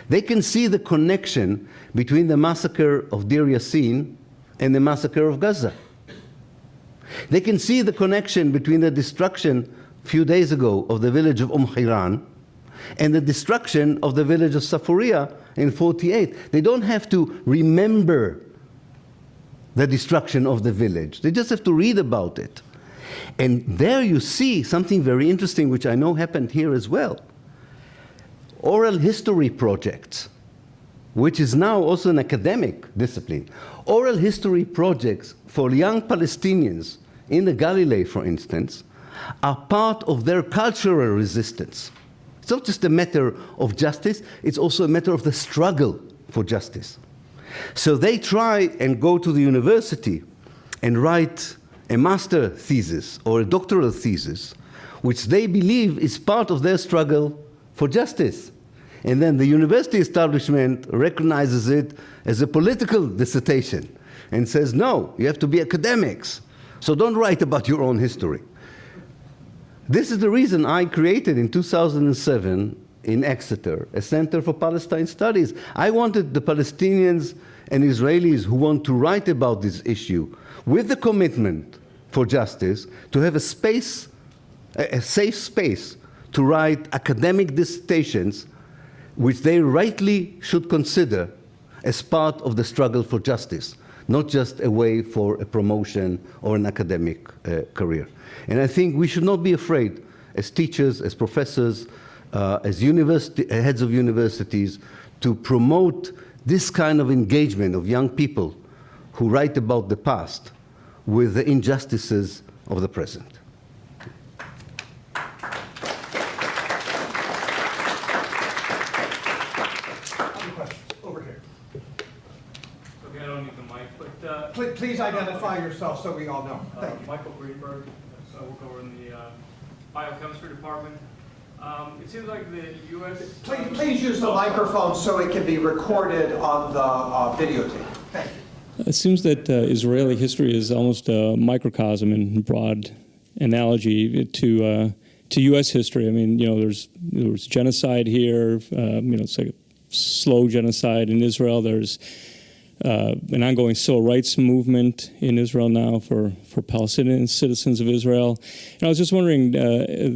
They can see the connection between the massacre of Deir Yassin and the massacre of Gaza. They can see the connection between the destruction a few days ago of the village of Hiran and the destruction of the village of Safaria in 48. They don't have to remember the destruction of the village. They just have to read about it. And there you see something very interesting, which I know happened here as well. Oral history projects, which is now also an academic discipline. Oral history projects for young Palestinians in the Galilee, for instance, are part of their cultural resistance. It's not just a matter of justice, it's also a matter of the struggle for justice. So they try and go to the university and write a master thesis or a doctoral thesis, which they believe is part of their struggle for justice. And then the university establishment recognizes it as a political dissertation and says, no, you have to be academics, so don't write about your own history. This is the reason I created in 2007 in Exeter a Center for Palestine Studies. I wanted the Palestinians and Israelis who want to write about this issue with the commitment for justice to have a space, a safe space to write academic dissertations which they rightly should consider as part of the struggle for justice, not just a way for a promotion or an academic career. And I think we should not be afraid as teachers, as professors, as heads of universities to promote this kind of engagement of young people who write about the past with the injustices of the present. Over here. Okay, I don't need the mic, but Please identify yourself so we all know. Thank you. Michael Greenberg, so I work over in the biochemistry department. It seems like the U.S. Please use the microphone so it can be recorded on the videotape. Thank you. It seems that Israeli history is almost a microcosm in broad analogy to U.S. history. I mean, you know, there was genocide here. You know, it's like a slow genocide in Israel. There's an ongoing civil rights movement in Israel now for Palestinian citizens of Israel. And I was just wondering,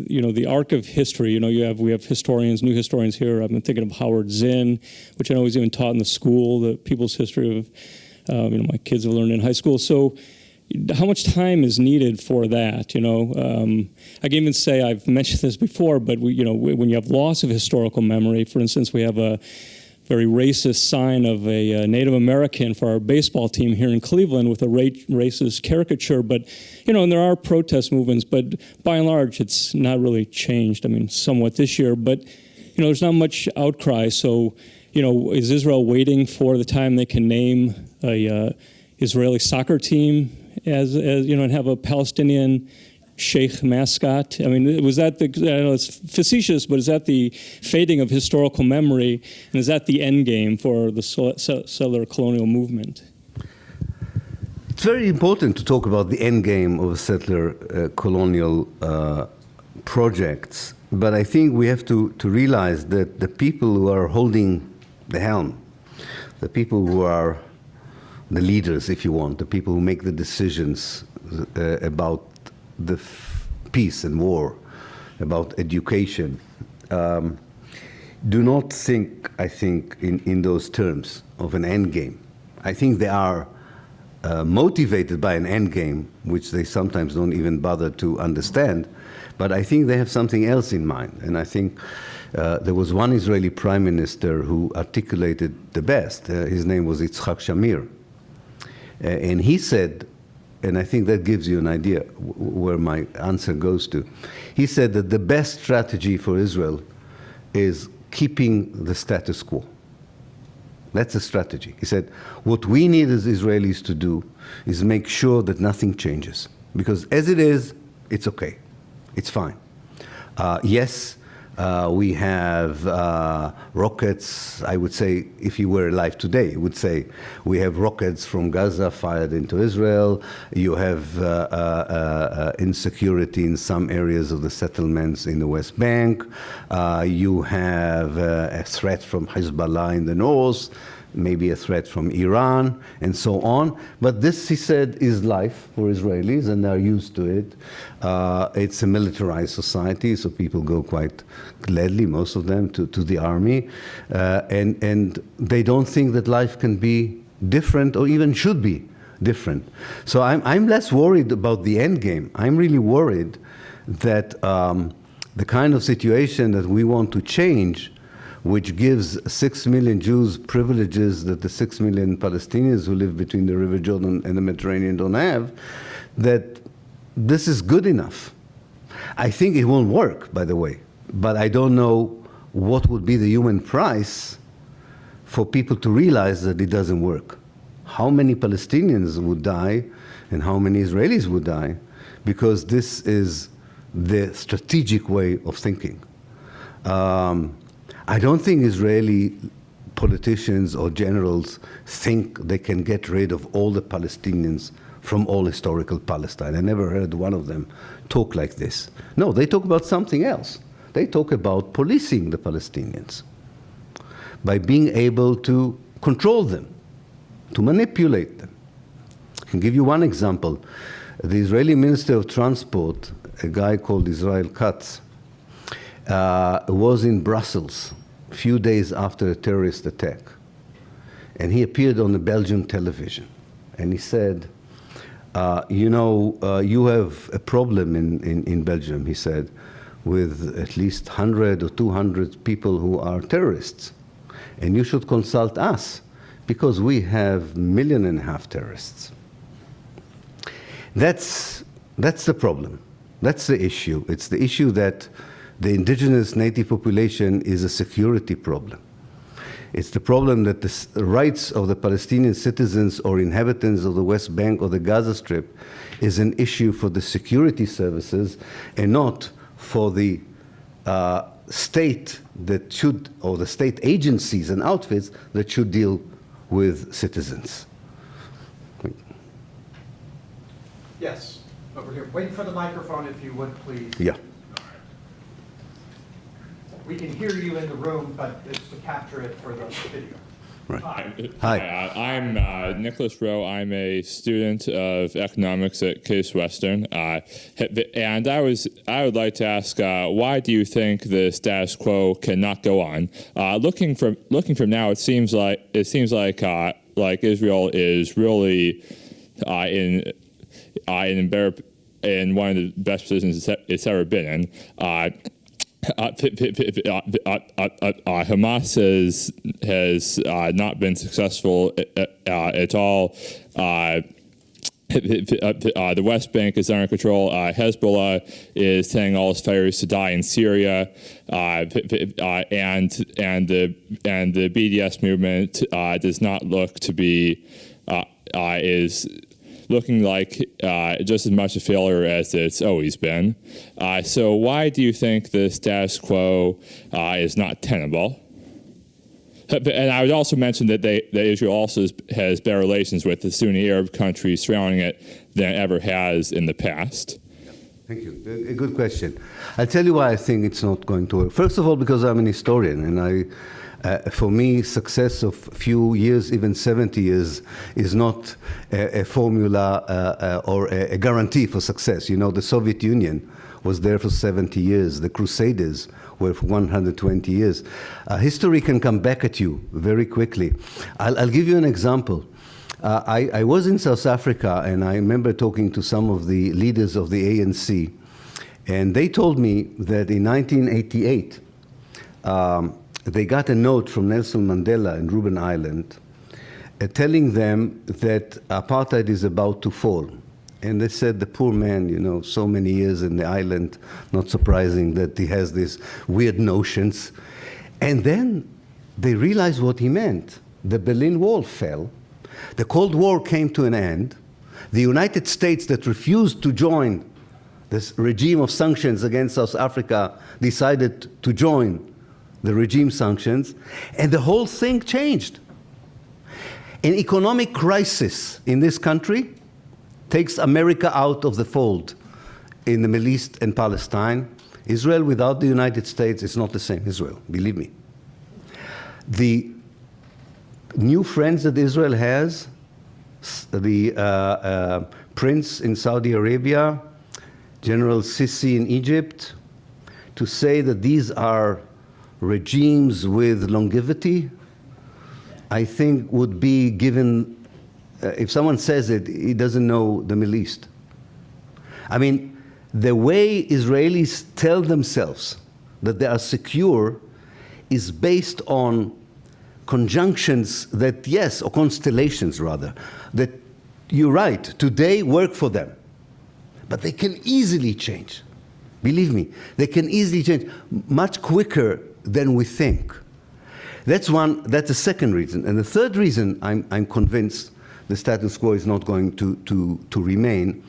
you know, the arc of history. You know, we have historians, new historians here. I've been thinking of Howard Zinn, which I know was even taught in the school, the people's history of. You know, my kids have learned in high school. So how much time is needed for that? You know, I can even say, I've mentioned this before, but you know, when you have loss of historical memory, for instance, we have a very racist sign of a Native American for our baseball team here in Cleveland with a racist caricature. But, you know, and there are protest movements, but by and large, it's not really changed. I mean, somewhat this year, but, you know, there's not much outcry. So, you know, is Israel waiting for the time they can name a Israeli soccer team as you know, and have a Palestinian sheikh mascot? I mean, was that I know it's facetious, but is that the fading of historical memory, and is that the end game for the settler colonial movement? It's very important to talk about the end game of settler colonial projects, but I think we have to realize that the people who are holding the helm, the people who are the leaders, if you want, the people who make the decisions about the peace and war, about education, do not think, I think, in those terms of an end game. I think they are motivated by an end game, which they sometimes don't even bother to understand, but I think they have something else in mind. And I think there was one Israeli prime minister who articulated the best. His name was Yitzhak Shamir. And he said, and I think that gives you an idea where my answer goes to. He said that the best strategy for Israel is keeping the status quo. That's a strategy. He said, what we need as Israelis to do is make sure that nothing changes. Because as it is, it's okay. It's fine. Yes, we have rockets. I would say, if you were alive today, you would say we have rockets from Gaza fired into Israel. You have insecurity in some areas of the settlements in the West Bank. You have a threat from Hezbollah in the north, maybe a threat from Iran, and so on. But this, he said, is life for Israelis, and they're used to it. It's a militarized society, so people go quite gladly, most of them, to the army. And they don't think that life can be different or even should be different. So I'm less worried about the end game. I'm really worried that the kind of situation that we want to change, which gives 6 million Jews privileges that the 6 million Palestinians who live between the River Jordan and the Mediterranean don't have, that this is good enough. I think it won't work, by the way, but I don't know what would be the human price for people to realize that it doesn't work. How many Palestinians would die and how many Israelis would die, because this is the strategic way of thinking. I don't think Israeli politicians or generals think they can get rid of all the Palestinians from all historical Palestine. I never heard one of them talk like this. No, they talk about something else. They talk about policing the Palestinians by being able to control them, to manipulate them. I can give you one example. The Israeli Minister of Transport, a guy called Israel Katz, was in Brussels a few days after a terrorist attack. And he appeared on the Belgian television. And he said, you have a problem in Belgium, he said, with at least 100 or 200 people who are terrorists. And you should consult us, because we have 1.5 million terrorists. That's the problem. That's the issue. It's the issue that the indigenous native population is a security problem. It's the problem that the rights of the Palestinian citizens or inhabitants of the West Bank or the Gaza Strip is an issue for the security services and not for the state that should, or the state agencies and outfits that should deal with citizens. Yes, over here. Wait for the microphone if you would, please. Yeah. We can hear you in the room, but it's to capture it for the video. Right. Hi, Hi. I'm Nicholas Rowe. I'm a student of economics at Case Western, and I would like to ask, why do you think the status quo cannot go on? Looking from now, it seems like Israel is really in one of the best positions it's ever been in. Hamas has not been successful at all. The West Bank is under control. Hezbollah is sending all its fighters to die in Syria, and the BDS movement does not look to be is looking like just as much a failure as it's always been. So why do you think the status quo is not tenable? And I would also mention that Israel also has better relations with the Sunni Arab countries surrounding it than it ever has in the past. Thank you. A good question. I'll tell you why I think it's not going to work. First of all, because I'm an historian, and for me, success of few years, even 70 years, is not a formula or a guarantee for success. You know, the Soviet Union was there for 70 years. The Crusaders were for 120 years. History can come back at you very quickly. I'll give you an example. I was in South Africa, and I remember talking to some of the leaders of the ANC, and they told me that in 1988, they got a note from Nelson Mandela in Robben Island telling them that apartheid is about to fall. And they said, the poor man, you know, so many years in the island, not surprising that he has these weird notions. And then they realized what he meant. The Berlin Wall fell. The Cold War came to an end. The United States, that refused to join this regime of sanctions against South Africa, decided to join the regime sanctions, and the whole thing changed. An economic crisis in this country takes America out of the fold in the Middle East and Palestine. Israel without the United States is not the same Israel, believe me. The new friends that Israel has, the prince in Saudi Arabia, General Sisi in Egypt, to say that these are regimes with longevity, I think would be given, if someone says it, he doesn't know the Middle East. I mean, the way Israelis tell themselves that they are secure is based on conjunctions that, yes, or constellations rather, that you're right, today work for them. but they can easily change. Believe me, they can easily change much quicker than we think. That's the second reason. And the third reason I'm convinced the status quo is not going to remain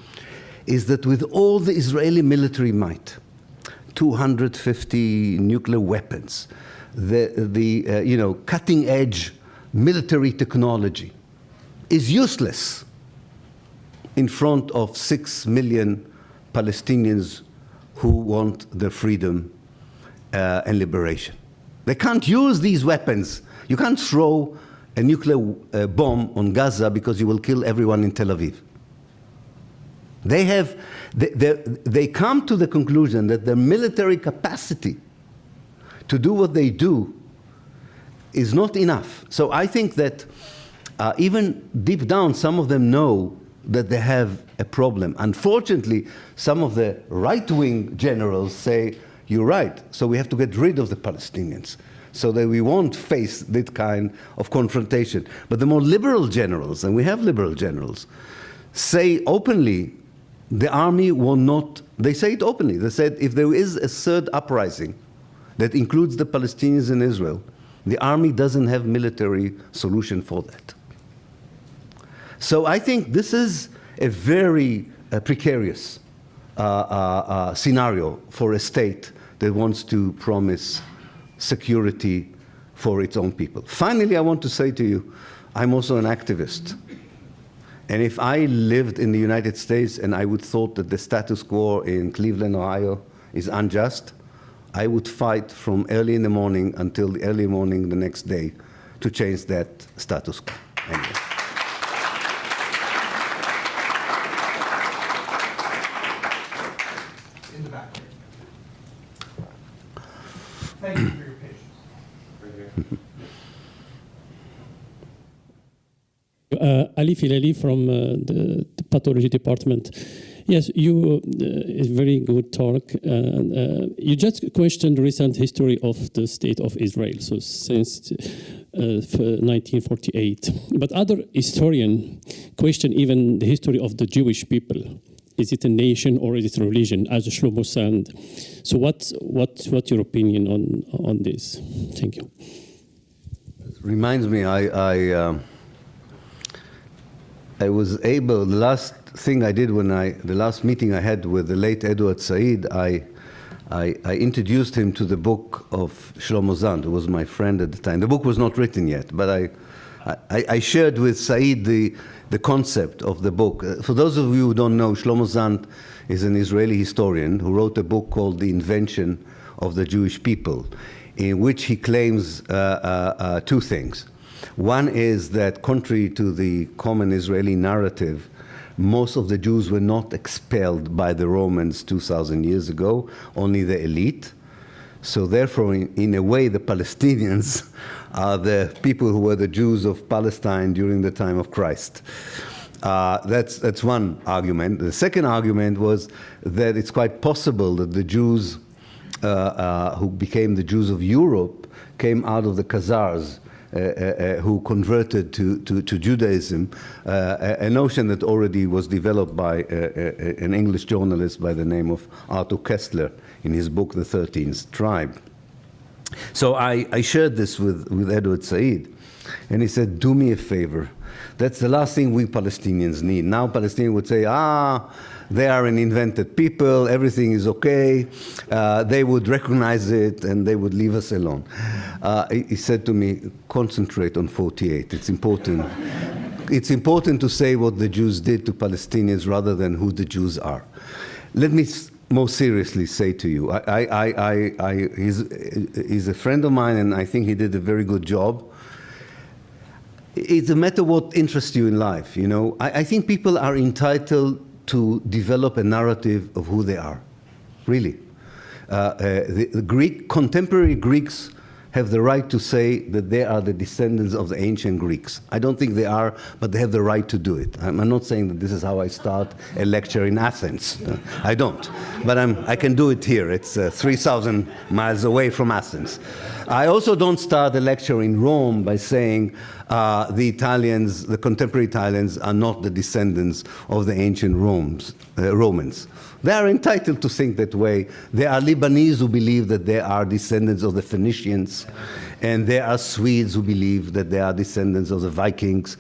is that with all the Israeli military might, 250 nuclear weapons, the cutting edge military technology is useless in front of 6 million Palestinians who want their freedom and liberation. They can't use these weapons. You can't throw a nuclear bomb on Gaza because you will kill everyone in Tel Aviv. They come to the conclusion that their military capacity to do what they do is not enough. So I think that even deep down, some of them know that they have a problem. Unfortunately, some of the right-wing generals say, you're right, so we have to get rid of the Palestinians so that we won't face that kind of confrontation. But the more liberal generals, and we have liberal generals, say openly, the army will not, they say it openly, they said if there is a third uprising that includes the Palestinians in Israel, the army doesn't have military solution for that. So I think this is a very precarious scenario for a state that wants to promise security for its own people. Finally, I want to say to you, I'm also an activist. And if I lived in the United States and I would thought that the status quo in Cleveland, Ohio is unjust, I would fight from early in the morning until the early morning the next day to change that status quo. Anyway. In the back. Thank you for your patience. Ali Filali from the pathology department. Yes, you a very good talk. You just questioned recent history of the state of Israel, so since 1948. But other historians question even the history of the Jewish people. Is it a nation or is it a religion, as Shlomo said? So what's your opinion on this? Thank you. It reminds me, I was able, the last thing I did the last meeting I had with the late Edward Said, I introduced him to the book of Shlomo Zand, who was my friend at the time. The book was not written yet, but I shared with Said the concept of the book. For those of you who don't know, Shlomo Zand is an Israeli historian who wrote a book called The Invention of the Jewish People, in which he claims two things. One is that, contrary to the common Israeli narrative, most of the Jews were not expelled by the Romans 2,000 years ago, only the elite. So therefore, in a way, the Palestinians are the people who were the Jews of Palestine during the time of Christ. That's one argument. The second argument was that it's quite possible that the Jews who became the Jews of Europe came out of the Khazars, who converted to Judaism, a notion that already was developed by an English journalist by the name of Arthur Koestler in his book, The 13th Tribe. So I shared this with Edward Said, and he said, do me a favor. That's the last thing we Palestinians need. Now Palestinians would say, they are an invented people, everything is okay. They would recognize it and they would leave us alone. He said to me, concentrate on 48. It's important. It's important to say what the Jews did to Palestinians rather than who the Jews are. Let me most seriously say to you, he's a friend of mine and I think he did a very good job. It's a matter what interests you in life, you know. I think people are entitled to develop a narrative of who they are, really. The contemporary Greeks have the right to say that they are the descendants of the ancient Greeks. I don't think they are, but they have the right to do it. I'm not saying that this is how I start a lecture in Athens. I don't, but I can do it here. It's 3,000 miles away from Athens. I also don't start a lecture in Rome by saying the Italians, the contemporary Italians, are not the descendants of the ancient Romans. They are entitled to think that way. There are Lebanese who believe that they are descendants of the Phoenicians, and there are Swedes who believe that they are descendants of the Vikings.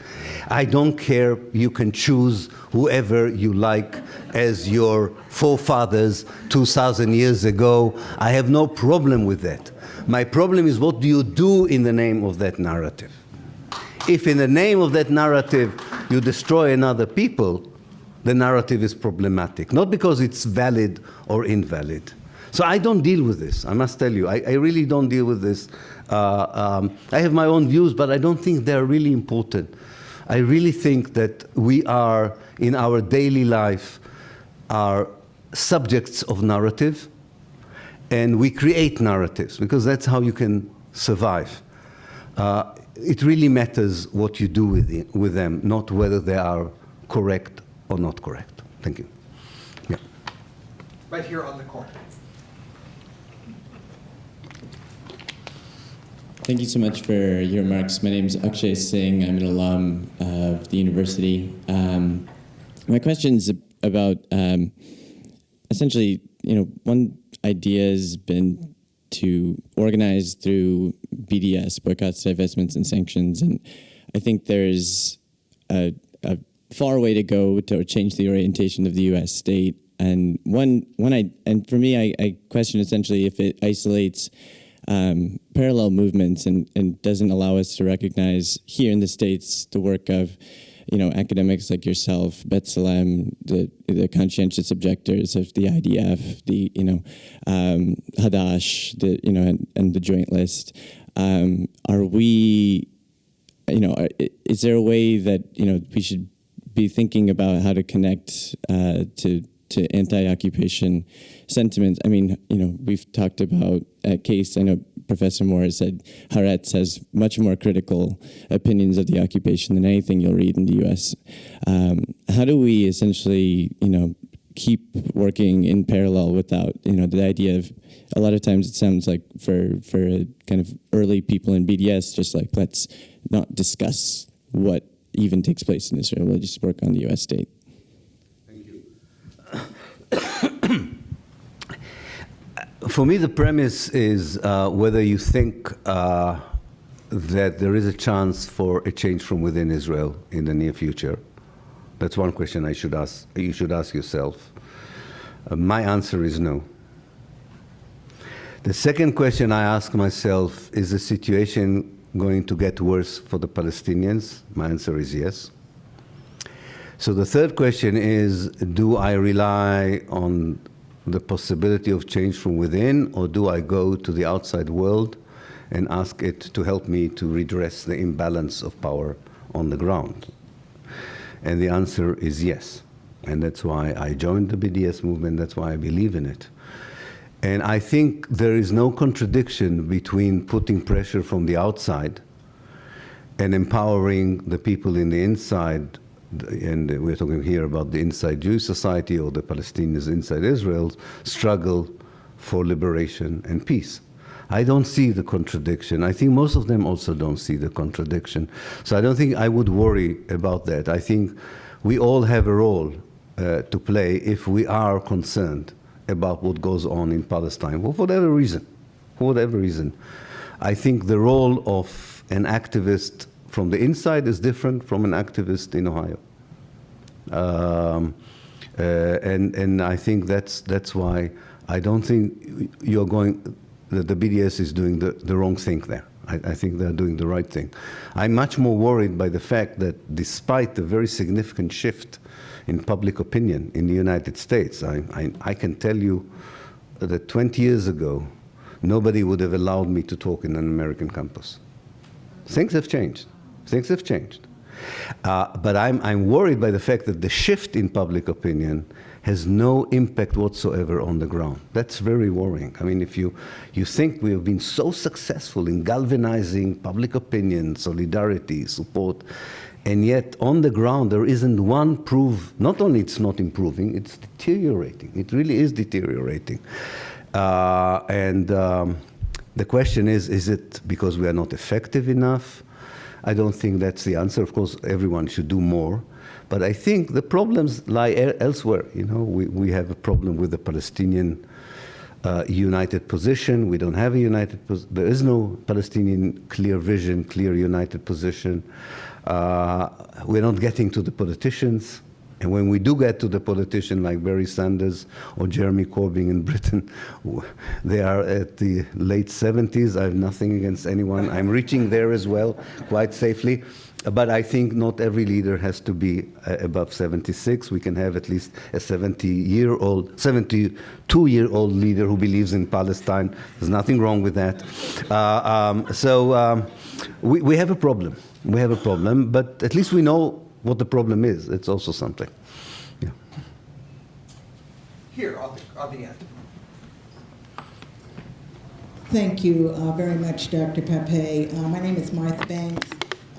I don't care. You can choose whoever you like as your forefathers 2,000 years ago. I have no problem with that. My problem is, what do you do in the name of that narrative? If in the name of that narrative you destroy another people, the narrative is problematic, not because it's valid or invalid. So I don't deal with this, I must tell you. I really don't deal with this. I have my own views, but I don't think they're really important. I really think that we are, in our daily life, are subjects of narrative, and we create narratives, because that's how you can survive. It really matters what you do with them, not whether they are correct or not correct. Thank you. Yeah. Right here on the corner. Thank you so much for your remarks. My name is Akshay Singh. I'm an alum of the university. My question is about essentially, one idea has been to organize through BDS, boycotts, divestments, and sanctions, and I think there's a far way to go to change the orientation of the U.S. state. And for me, I question essentially if it isolates parallel movements and doesn't allow us to recognize here in the States the work of, academics like yourself, B'Tselem, the conscientious objectors of the IDF, the Hadash, and the Joint List. Are we, is there a way that we should be thinking about how to connect to anti-occupation sentiments? I mean, we've talked about a case. I know Professor Moore has said Haaretz has much more critical opinions of the occupation than anything you'll read in the U.S. How do we essentially, keep working in parallel without, the idea of, a lot of times it sounds like for kind of early people in BDS, just like, let's not discuss what even takes place in Israel, we'll just work on the U.S. state. For me, the premise is whether you think that there is a chance for a change from within Israel in the near future. That's one question you should ask yourself. My answer is no. The second question I ask myself, is the situation going to get worse for the Palestinians? My answer is yes. So the third question is, do I rely on the possibility of change from within, or do I go to the outside world and ask it to help me to redress the imbalance of power on the ground? And the answer is yes. And that's why I joined the BDS movement, that's why I believe in it. And I think there is no contradiction between putting pressure from the outside and empowering the people in the inside. And we're talking here about the inside Jewish society or the Palestinians inside Israel's struggle for liberation and peace. I don't see the contradiction. I think most of them also don't see the contradiction. So I don't think I would worry about that. I think we all have a role to play if we are concerned about what goes on in Palestine, for whatever reason. For whatever reason. I think the role of an activist from the inside is different from an activist in Ohio. And I think that's why I don't think that the BDS is doing the wrong thing there. I think they're doing the right thing. I'm much more worried by the fact that despite the very significant shift in public opinion in the United States, I can tell you that 20 years ago, nobody would have allowed me to talk in an American campus. Things have changed. Things have changed. But I'm worried by the fact that the shift in public opinion has no impact whatsoever on the ground. That's very worrying. I mean, if you think we have been so successful in galvanizing public opinion, solidarity, support, and yet on the ground there isn't one proof, not only it's not improving, it's deteriorating. It really is deteriorating. The question is it because we are not effective enough? I don't think that's the answer. Of course, everyone should do more. But I think the problems lie elsewhere. You know, we have a problem with the Palestinian united position. We don't have a united position. There is no Palestinian clear vision, clear united position. We're not getting to the politicians. And when we do get to the politician like Barry Sanders or Jeremy Corbyn in Britain, they are at the late 70s. I have nothing against anyone. I'm reaching there as well, quite safely. But I think not every leader has to be above 76. We can have at least a 72-year-old leader who believes in Palestine. There's nothing wrong with that. We have a problem. We have a problem, but at least we know what the problem is. It's also something. Yeah. Here on the end. Thank you very much, Dr. Pappé. My name is Martha Banks.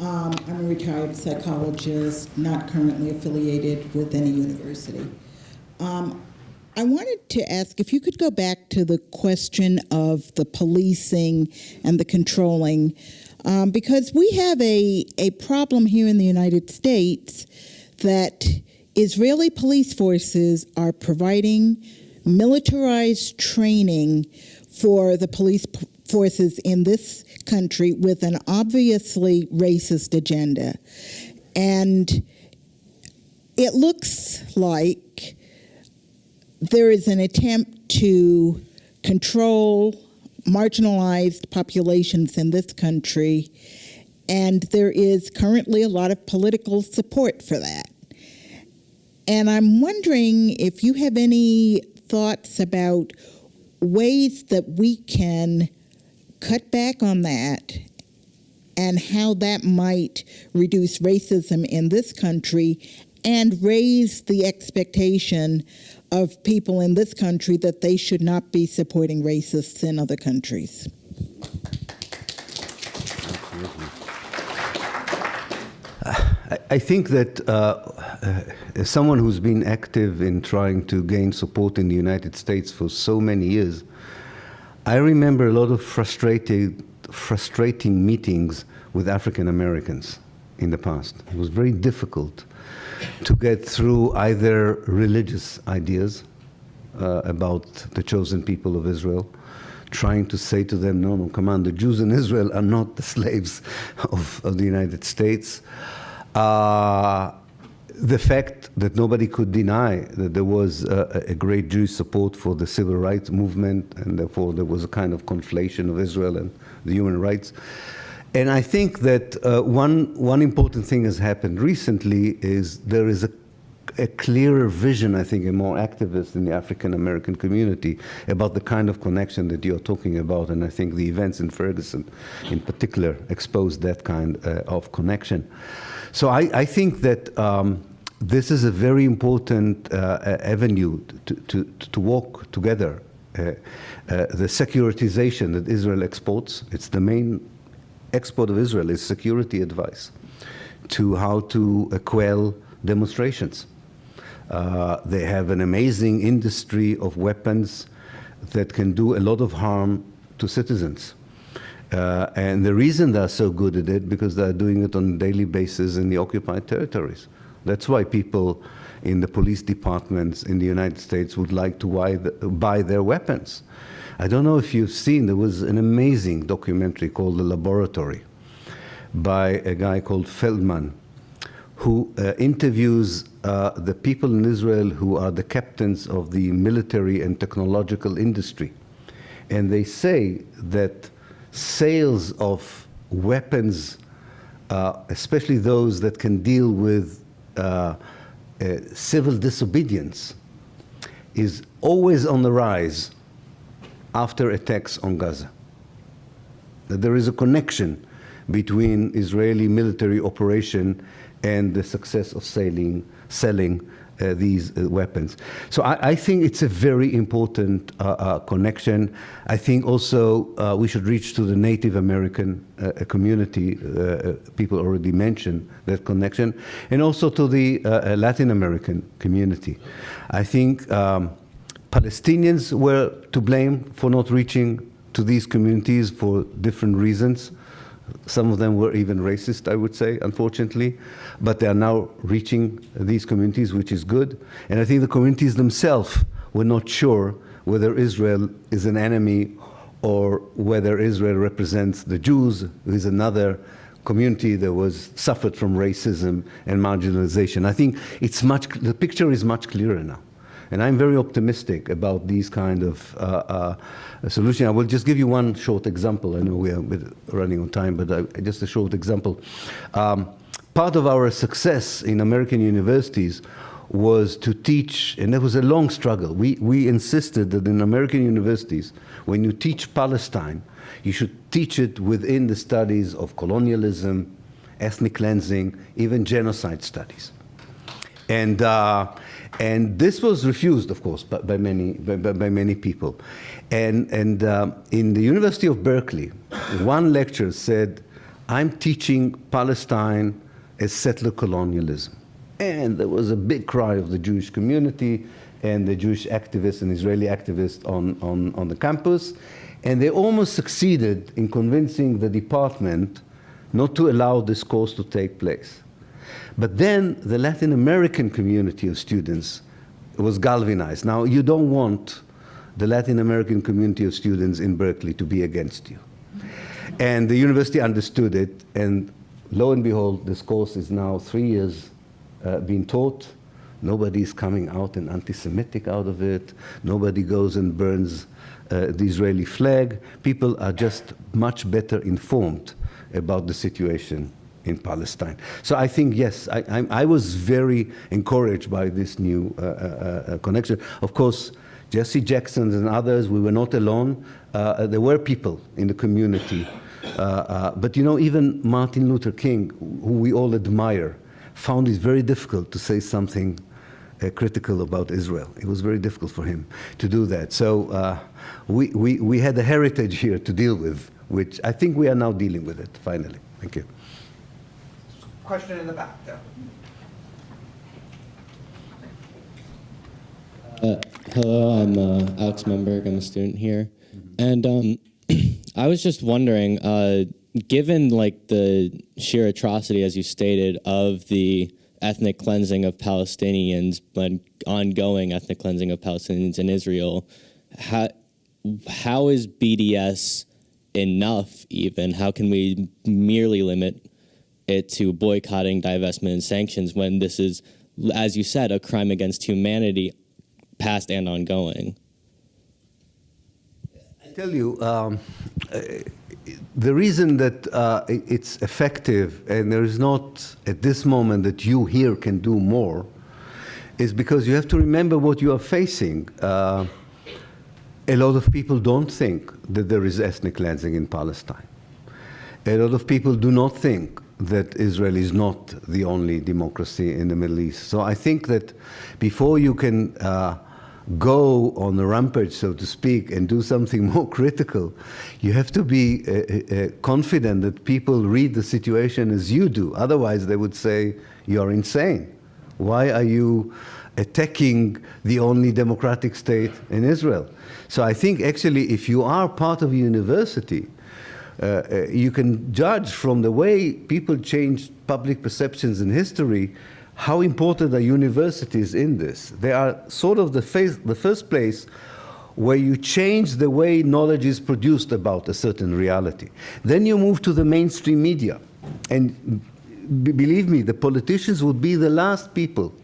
I'm a retired psychologist, not currently affiliated with any university. I wanted to ask if you could go back to the question of the policing and the controlling, because we have a problem here in the United States that Israeli police forces are providing militarized training for the police forces in this country with an obviously racist agenda. And it looks like there is an attempt to control marginalized populations in this country, and there is currently a lot of political support for that. And I'm wondering if you have any thoughts about ways that we can cut back on that and how that might reduce racism in this country and raise the expectation of people in this country that they should not be supporting racists in other countries. I think that as someone who's been active in trying to gain support in the United States for so many years, I remember a lot of frustrating meetings with African Americans in the past. It was very difficult to get through either religious ideas about the chosen people of Israel, trying to say to them, no, come on, the Jews in Israel are not the slaves of the United States. The fact that nobody could deny that there was a great Jewish support for the civil rights movement, and therefore there was a kind of conflation of Israel and the human rights. And I think that one important thing has happened recently is there is a clearer vision, I think, and more activist in the African American community about the kind of connection that you're talking about. And I think the events in Ferguson in particular exposed that kind of connection. So I think that this is a very important avenue to walk together. The securitization that Israel exports, it's the main export of Israel is security advice to how to quell demonstrations. They have an amazing industry of weapons that can do a lot of harm to citizens. And the reason they're so good at it, because they're doing it on a daily basis in the occupied territories. That's why people in the police departments in the United States would like to buy their weapons. I don't know if you've seen, there was an amazing documentary called The Laboratory by a guy called Feldman, who interviews the people in Israel who are the captains of the military and technological industry. And they say that sales of weapons, especially those that can deal with civil disobedience, is always on the rise after attacks on Gaza. That there is a connection between Israeli military operation and the success of selling these weapons. So I think it's a very important connection. I think also we should reach to the Native American community. People already mentioned that connection. And also to the Latin American community. I think Palestinians were to blame for not reaching to these communities for different reasons. Some of them were even racist, I would say, unfortunately. But they are now reaching these communities, which is good. And I think the communities themselves were not sure whether Israel is an enemy or whether Israel represents the Jews, who is another community that was suffered from racism and marginalization. I think the picture is much clearer now. And I'm very optimistic about these kind of solutions. I will just give you one short example. I know we are running on time, but just a short example. Part of our success in American universities was to teach, and there was a long struggle. We insisted that in American universities, when you teach Palestine, you should teach it within the studies of colonialism, ethnic cleansing, even genocide studies. And this was refused, of course, by many people. And in the University of Berkeley, one lecturer said, "I'm teaching Palestine as settler colonialism." And there was a big cry of the Jewish community and the Jewish activists and Israeli activists on the campus. And they almost succeeded in convincing the department not to allow this course to take place. But then the Latin American community of students was galvanized. Now, you don't want the Latin American community of students in Berkeley to be against you. And the university understood it, and lo and behold, this course is now 3 years being taught. Nobody is coming out and anti-Semitic out of it. Nobody goes and burns the Israeli flag. People are just much better informed about the situation in Palestine. So I think, yes, I was very encouraged by this new connection. Of course, Jesse Jackson and others, we were not alone. There were people in the community. But you know, even Martin Luther King, who we all admire, found it very difficult to say something critical about Israel. It was very difficult for him to do that. So we had a heritage here to deal with, which I think we are now dealing with it, finally. Thank you. Question in the back there. Hello, I'm Alex Memberg. I'm a student here. And I was just wondering, given like the sheer atrocity, as you stated, of the ethnic cleansing of Palestinians, but ongoing ethnic cleansing of Palestinians in Israel, how is BDS enough even? How can we merely limit it to boycotting, divestment, and sanctions when this is, as you said, a crime against humanity, past and ongoing? I tell you, the reason that it's effective and there is not at this moment that you here can do more is because you have to remember what you are facing. A lot of people don't think that there is ethnic cleansing in Palestine. A lot of people do not think that Israel is not the only democracy in the Middle East. So I think that before you can go on the rampage, so to speak, and do something more critical, you have to be confident that people read the situation as you do. Otherwise, they would say, you're insane. Why are you attacking the only democratic state in Israel? So I think actually if you are part of a university, you can judge from the way people change public perceptions in history how important are universities in this. They are sort of the first place where you change the way knowledge is produced about a certain reality. Then you move to the mainstream media. And believe me, the politicians would be the last people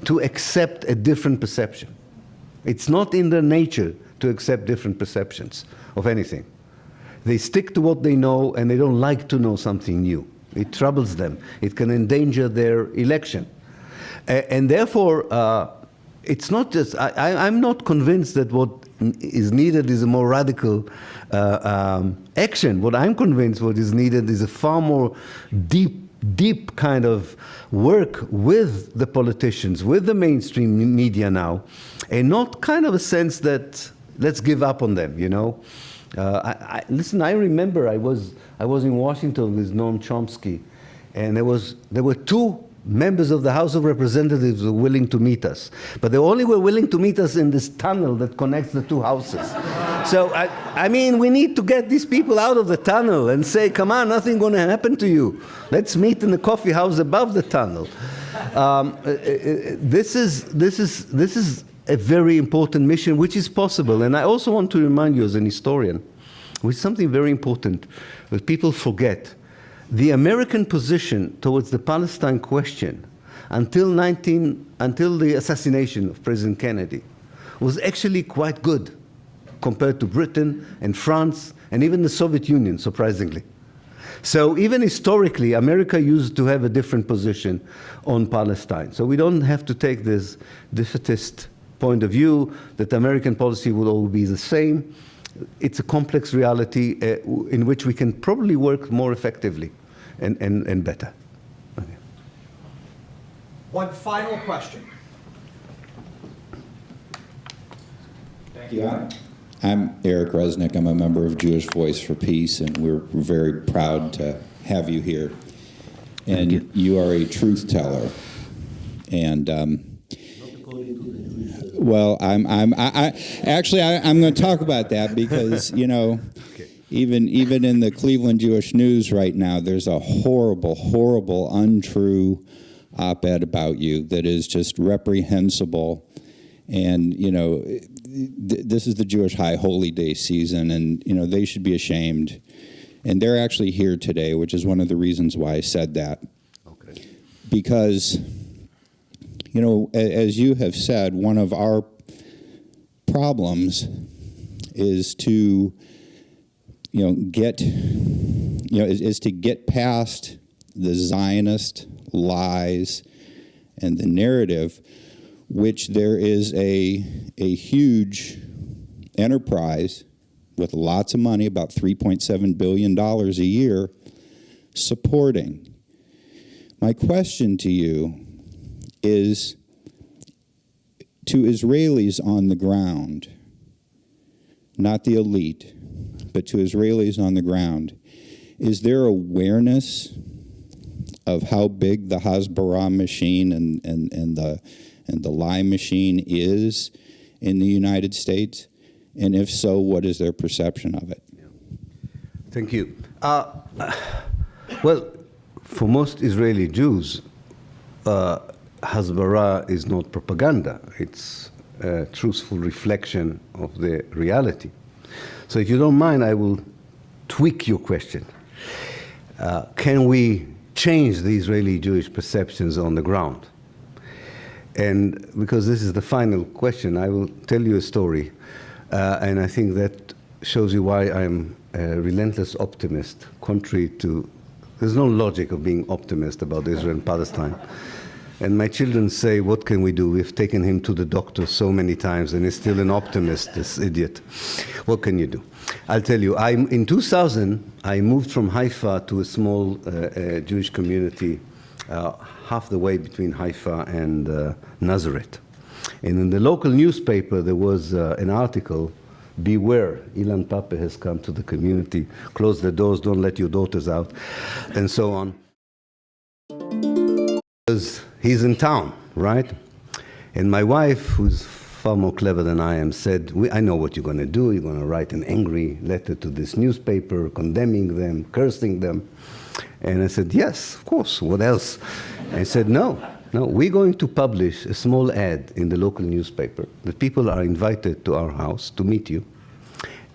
to accept a different perception. It's not in their nature to accept different perceptions of anything. They stick to what they know, and they don't like to know something new. It troubles them. It can endanger their election. And therefore, it's not just, I'm not convinced that what is needed is a more radical action. What I'm convinced what is needed is a far more deep kind of work with the politicians, with the mainstream media now, and not kind of a sense that let's give up on them, you know. Listen, I remember I was in Washington with Noam Chomsky, and there were two members of the House of Representatives who were willing to meet us, but they only were willing to meet us in this tunnel that connects the two houses. So, I mean, we need to get these people out of the tunnel and say, come on, nothing going to happen to you. Let's meet in the coffee house above the tunnel. This is a very important mission, which is possible. And I also want to remind you as an historian, with something very important that people forget. The American position towards the Palestine question until the assassination of President Kennedy was actually quite good compared to Britain and France and even the Soviet Union, surprisingly. So even historically, America used to have a different position on Palestine. So we don't have to take this defeatist point of view that American policy will all be the same. It's a complex reality in which we can probably work more effectively and better. Okay. One final question. Thank you. I'm Eric Resnick. I'm a member of Jewish Voice for Peace, and we're very proud to have you here. And you are a truth teller. And well, I'm going to talk about that because even in the Cleveland Jewish News right now, there's a horrible, untrue op-ed about you that is just reprehensible. And this is the Jewish High Holy Day season, and they should be ashamed. And they're actually here today, which is one of the reasons why I said that. Okay. Because as you have said, one of our problems is to get past the Zionist lies and the narrative, which there is a huge enterprise with lots of money, about $3.7 billion a year, supporting. My question to you is, to Israelis on the ground, not the elite, but to Israelis on the ground, is there awareness of how big the Hasbara machine and the lie machine is in the United States? And if so, what is their perception of it? Thank you. Well, for most Israeli Jews, Hasbara is not propaganda. It's a truthful reflection of the reality. So if you don't mind, I will tweak your question. Can we change the Israeli Jewish perceptions on the ground? And because this is the final question, I will tell you a story. And I think that shows you why I'm a relentless optimist, contrary to, there's no logic of being optimist about Israel and Palestine. And my children say, what can we do? We've taken him to the doctor so many times and he's still an optimist, this idiot. What can you do? I'll tell you, in 2000, I moved from Haifa to a small Jewish community half the way between Haifa and Nazareth. And in the local newspaper, there was an article, beware, Ilan Pappé has come to the community, close the doors, don't let your daughters out, and so on. Because he's in town, right? And my wife, who's far more clever than I am, said, I know what you're going to do. You're going to write an angry letter to this newspaper, condemning them, cursing them. And I said, yes, of course, what else? And I said, no, we're going to publish a small ad in the local newspaper that people are invited to our house to meet you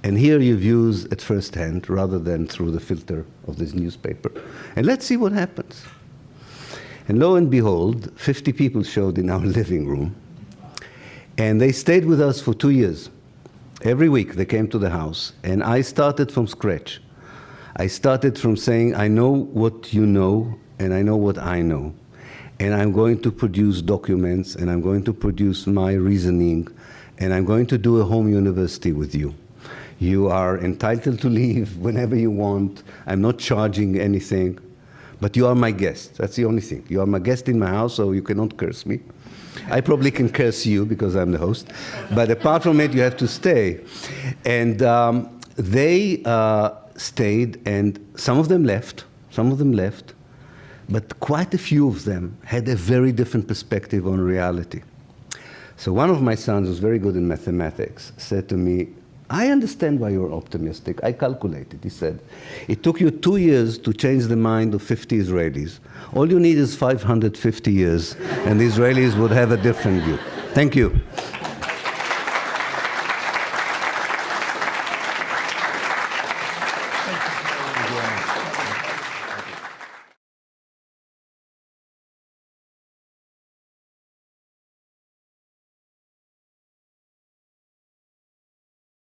and hear your views at first hand rather than through the filter of this newspaper. And let's see what happens. And lo and behold, 50 people showed in our living room, and they stayed with us for 2 years. Every week they came to the house, and I started from scratch. I started from saying, I know what you know, and I know what I know. And I'm going to produce documents, and I'm going to produce my reasoning, and I'm going to do a home university with you. You are entitled to leave whenever you want. I'm not charging anything, but you are my guest. That's the only thing. You are my guest in my house, so you cannot curse me. I probably can curse you because I'm the host, but apart from it, you have to stay. And they stayed, and some of them left, but quite a few of them had a very different perspective on reality. So one of my sons, who's very good in mathematics, said to me, I understand why you're optimistic. I calculated, he said. It took you 2 years to change the mind of 50 Israelis. All you need is 550 years, and the Israelis would have a different view. Thank you.